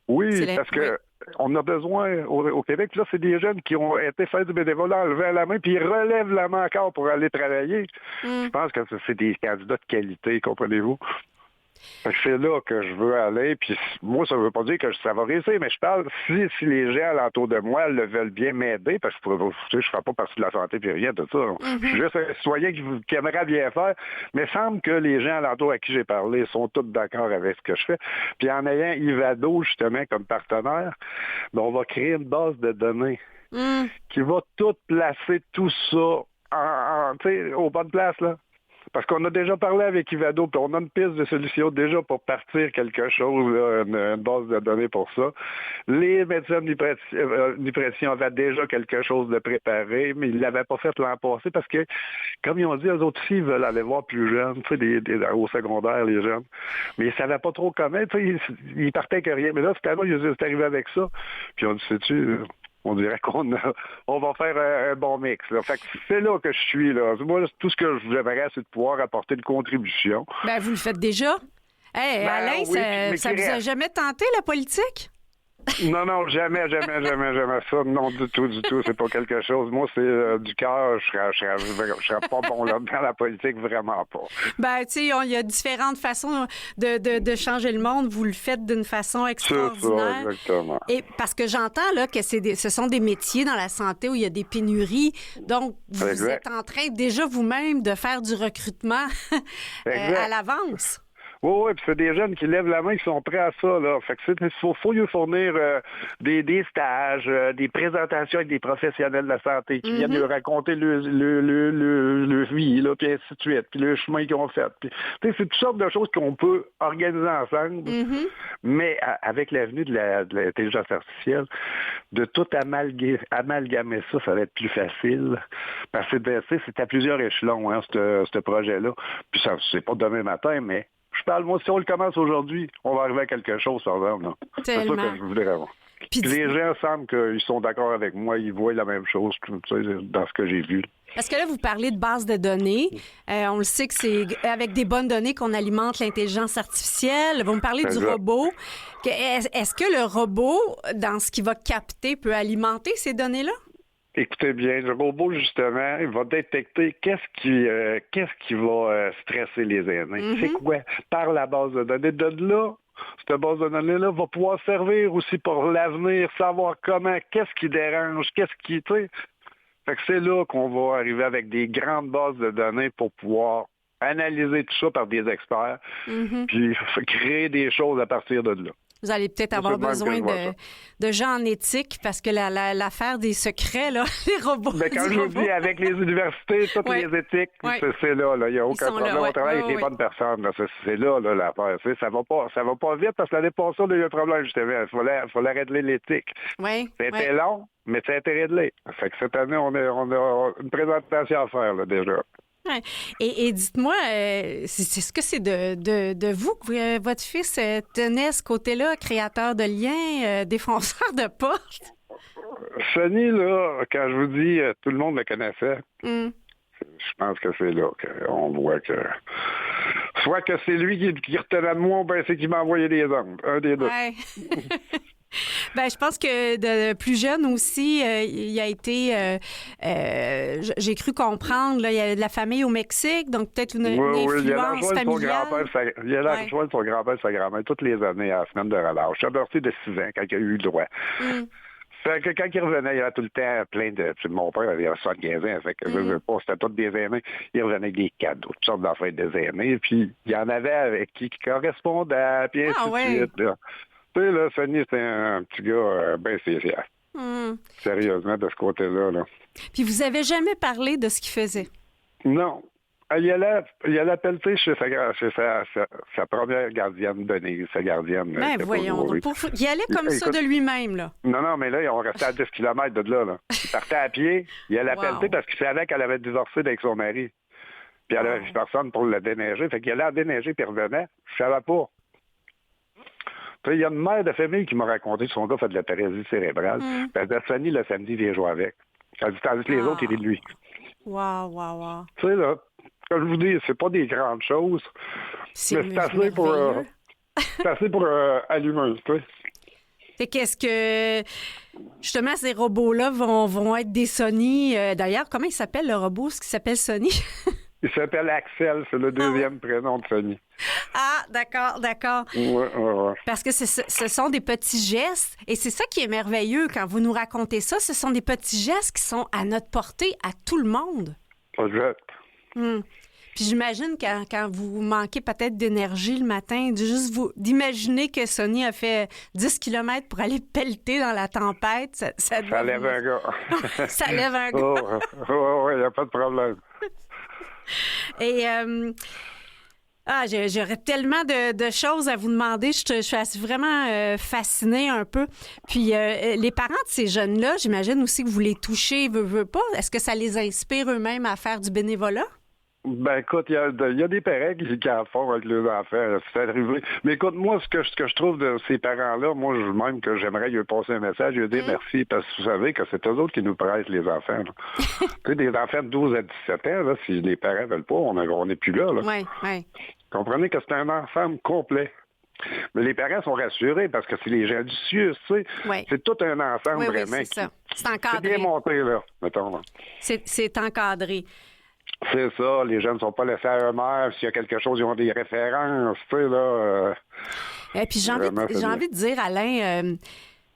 Oui, parce que on a besoin au Québec. Là, c'est des jeunes qui ont été faire du bénévolat, enlever la main, puis ils relèvent la main encore pour aller travailler. Je pense que c'est des candidats de qualité, comprenez-vous? C'est là que je veux aller, puis moi, ça ne veut pas dire que ça va réussir, mais je parle si les gens alentour de moi le veulent bien m'aider, parce que je ne ferai pas partie de la santé puis rien de ça. Je suis juste un citoyen qui aimerait bien faire, mais il semble que les gens alentour à qui j'ai parlé sont tous d'accord avec ce que je fais. Puis en ayant Ivado, justement, comme partenaire, on va créer une base de données qui va tout placer tout ça aux bonnes places, là. Parce qu'on a déjà parlé avec Ivado, puis on a une piste de solution déjà pour partir quelque chose, là, une base de données pour ça. Les médecins nutritionnels avaient déjà quelque chose de préparé, mais ils ne l'avaient pas fait l'an passé parce que, comme ils ont dit, eux autres aussi, ils veulent aller voir plus jeunes, tu sais, au secondaire, les jeunes. Mais ils ne savaient pas trop comment, tu sais, ils partaient que rien. Mais là, cette année, ils sont arrivés avec ça. Puis on dit, sais-tu... On dirait on va faire un bon mix. Là. Fait que c'est là que je suis. Là. Moi, tout ce que j'aimerais, c'est de pouvoir apporter une contribution. Ben, vous le faites déjà. Hey, Alain, ça vous a jamais tenté, la politique? Non, jamais ça. Non, du tout. C'est pas quelque chose. Moi, c'est du cœur. Je serais pas bon là dans la politique, vraiment pas. Ben, tu sais, il y a différentes façons de changer le monde. Vous le faites d'une façon extraordinaire. C'est ça, exactement. Et parce que j'entends là que ce sont des métiers dans la santé où il y a des pénuries. Donc, vous êtes en train déjà vous-même de faire du recrutement à l'avance. Oui, puis c'est des jeunes qui lèvent la main, qui sont prêts à ça, là. Fait que faut lui fournir des stages, des présentations avec des professionnels de la santé qui viennent lui raconter le vie, là, puis ainsi de suite, puis le chemin qu'ils ont fait. Puis, c'est toutes sortes de choses qu'on peut organiser ensemble, mais avec l'avenue de l'intelligence artificielle, de tout amalgamer ça, ça va être plus facile. Parce que c'est à plusieurs échelons, hein, ce projet-là. Puis ça, c'est pas demain matin, mais je parle, moi, si on le commence aujourd'hui, on va arriver à quelque chose, par exemple. C'est ça que je voudrais avoir. Puis les gens semblent qu'ils sont d'accord avec moi, ils voient la même chose dans ce que j'ai vu. Parce que là, vous parlez de base de données. On le sait que c'est avec des bonnes données qu'on alimente l'intelligence artificielle. Vous me parlez du robot. Est-ce que le robot, dans ce qu'il va capter, peut alimenter ces données-là? Écoutez bien, le robot, justement, il va détecter qu'est-ce qui va stresser les aînés. C'est quoi? Par la base de données. De là, cette base de données-là va pouvoir servir aussi pour l'avenir, savoir qu'est-ce qui dérange, qu'est-ce qui, tu sais. Fait que c'est là qu'on va arriver avec des grandes bases de données pour pouvoir analyser tout ça par des experts, puis créer des choses à partir de là. Vous allez peut-être avoir besoin de gens en éthique parce que l'affaire des secrets, là, les robots. Mais quand je vous dis, avec les universités, toutes les éthiques, c'est là. Il n'y a aucun problème. On travaille avec les bonnes personnes. Là. C'est là l'affaire. Ça va pas vite parce que l'année passée, il y a eu un problème, justement. Il fallait régler l'éthique. C'était long, mais ça a été réglé. Fait que cette année, on a une présentation à faire, là, déjà. Et dites-moi, est-ce que c'est de vous que votre fils tenait ce côté-là, créateur de liens, défenseur de portes? Sonny, là, quand je vous dis, tout le monde le connaissait. Je pense que c'est là qu'on voit que... Soit que c'est lui qui retenait de moi, ou bien c'est qui m'a envoyé des ondes. Un des deux. Ouais. Ben, je pense que de plus jeune aussi, il a été, j'ai cru comprendre, là, il y a de la famille au Mexique, donc peut-être une influence familiale. Il a la rejoint de son grand-père et sa grand-mère toutes les années à la semaine de relâche. Je suis averti de 6 ans quand il a eu le droit. Fait que quand il revenait, il y avait tout le temps plein de... Mon père avait 75 ans, fait que c'était tous des aînés. Il revenait avec des cadeaux, toutes sortes d'affaires des aînés, puis il y en avait avec qui correspondaient, puis ainsi de suite. Là. Tu sais, là, Sonny, c'est un petit gars bien spécial. Sérieusement, de ce côté-là. Là. Puis vous avez jamais parlé de ce qu'il faisait? Non. Il allait pelleter chez sa première gardienne, Denise, sa gardienne. Ben voyons. Il allait comme ça de lui-même, là. Non, mais là, on restait à 10 km de là. Il partait à pied, il allait pelleter parce qu'il savait qu'elle avait divorcé avec son mari. Puis elle avait personne pour le déneiger. Fait qu'il allait à déneiger puis il revenait. Je savais pas. Il y a une mère de famille qui m'a raconté que son gars fait de la paralysie cérébrale. Elle dit à Sonny, le samedi, il vient jouer avec. Elle dit, tandis que les autres, il est de lui. Wow. Tu sais, là, comme je vous dis, c'est pas des grandes choses. Mais c'est assez pour allumer, tu sais. Fait qu'est-ce que, justement, ces robots-là vont être des Sonny. D'ailleurs, comment il s'appelle, le robot, ce qui s'appelle Sonny? Il s'appelle Axel, c'est le deuxième prénom de Sonny. Ah, d'accord. Ouais. Parce que ce sont des petits gestes, et c'est ça qui est merveilleux quand vous nous racontez ça. Ce sont des petits gestes qui sont à notre portée, à tout le monde. Exact. Puis j'imagine quand vous manquez peut-être d'énergie le matin, d'imaginer que Sonny a fait 10 km pour aller pelleter dans la tempête, ça lève un gars. Ça lève un gars. Oui, il n'y a pas de problème. Et j'aurais tellement de choses à vous demander. Je suis vraiment fascinée un peu. Puis les parents de ces jeunes-là, j'imagine aussi que vous les touchez, veut pas. Est-ce que ça les inspire eux-mêmes à faire du bénévolat? Ben écoute, il y a des parents qui en font avec leurs enfants, c'est arrivé. Mais écoute, moi, ce que je trouve de ces parents-là, moi, même que j'aimerais lui passer un message, lui dire merci, parce que vous savez que c'est eux autres qui nous prêtent les enfants. Tu sais, des enfants de 12 à 17 ans, là, si les parents veulent pas, on n'est plus là. Oui. Comprenez que c'est un ensemble complet. Mais les parents sont rassurés parce que c'est les gens judicieux, tu sais. C'est tout un ensemble vraiment. Oui, c'est ça. C'est encadré. C'est bien monté, là, mettons. Là. C'est encadré. C'est ça, les jeunes ne sont pas laissés à eux-mêmes. S'il y a quelque chose, ils ont des références, tu sais, là. Et puis j'ai envie de dire, Alain,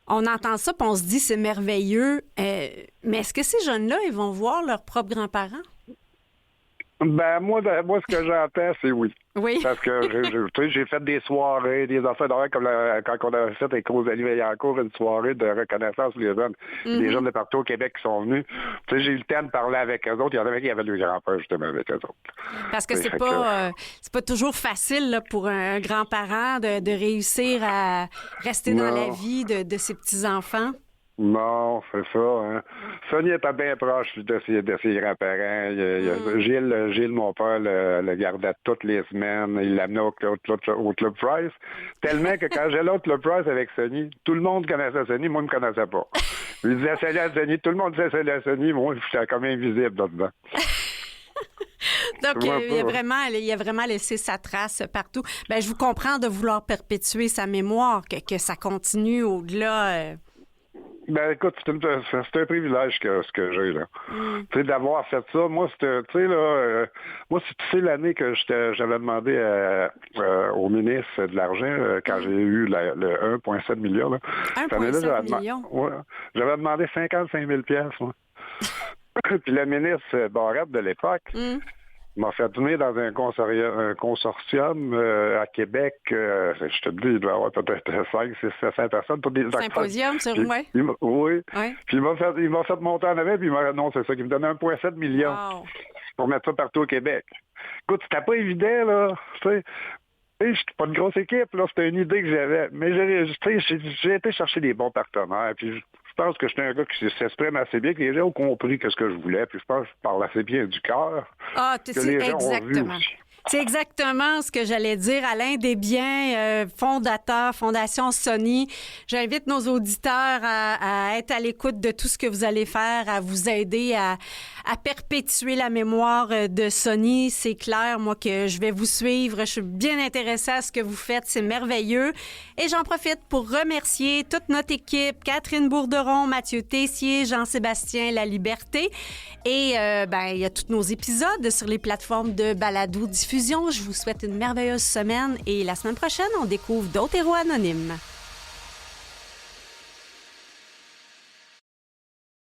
on entend ça, puis on se dit c'est merveilleux. Mais est-ce que ces jeunes-là, ils vont voir leurs propres grands-parents? Ben, moi, ce que j'entends, c'est oui. Oui. Parce que j'ai fait des soirées, des affaires d'horaire, comme quand on a fait avec Rosalie Vaillancourt une soirée de reconnaissance pour les jeunes. Des jeunes de partout au Québec qui sont venus. Tu sais, j'ai eu le temps de parler avec eux autres. Il y en avait qui avaient le grand-père, justement, avec eux autres. Parce que c'est pas toujours facile là, pour un grand-parent de réussir à rester dans la vie de ses petits-enfants. Non, c'est ça. Hein. Sonny était bien proche de ses grands-parents. Gilles, mon père, le gardait toutes les semaines. Il l'amenait au Club Price. Tellement que quand j'allais au Club Price avec Sonny, tout le monde connaissait Sonny, moi, je ne me connaissais pas. Il disait salut à Sonny, tout le monde disait salut à Sonny, moi, j'étais comme invisible là-dedans. Donc, il a vraiment laissé sa trace partout. Ben, je vous comprends de vouloir perpétuer sa mémoire, que ça continue au-delà... Ben écoute, c'est un privilège ce que j'ai là. Tu sais, d'avoir fait ça. Moi, c'était, tu sais là, c'est l'année que j'avais demandé au ministre de l'argent quand j'ai eu le 1,7 million. 1,7 million. Ouais, j'avais demandé 55 000 piastres, moi. Puis le ministre Barrette de l'époque m'a fait venir dans un consortium à Québec. Je te dis, il doit y avoir peut-être 500, 600 personnes. Pour des symposium, sur moi. Oui. Ouais. Puis il m'a fait monter en avant, puis il m'a annoncé ça, qu'il me donnait 1,7 million pour mettre ça partout au Québec. Écoute, c'était pas évident, là. Tu sais, j'étais pas une grosse équipe, là. C'était une idée que j'avais. Mais j'ai été chercher des bons partenaires, puis je pense que j'étais un gars qui s'exprime assez bien, que les gens ont compris ce que je voulais, puis je pense que je parle assez bien du cœur. Ah, c'est exactement. C'est exactement ce que j'allais dire. Alain Desbiens, fondateur, Fondation Sonny. J'invite nos auditeurs à être à l'écoute de tout ce que vous allez faire, à vous aider à perpétuer la mémoire de Sonny. C'est clair, moi, que je vais vous suivre. Je suis bien intéressée à ce que vous faites. C'est merveilleux. Et j'en profite pour remercier toute notre équipe, Catherine Bourderon, Mathieu Tessier, Jean-Sébastien Laliberté. Et il y a tous nos épisodes sur les plateformes de balado-diffusion. Je vous souhaite une merveilleuse semaine et la semaine prochaine, on découvre d'autres héros anonymes.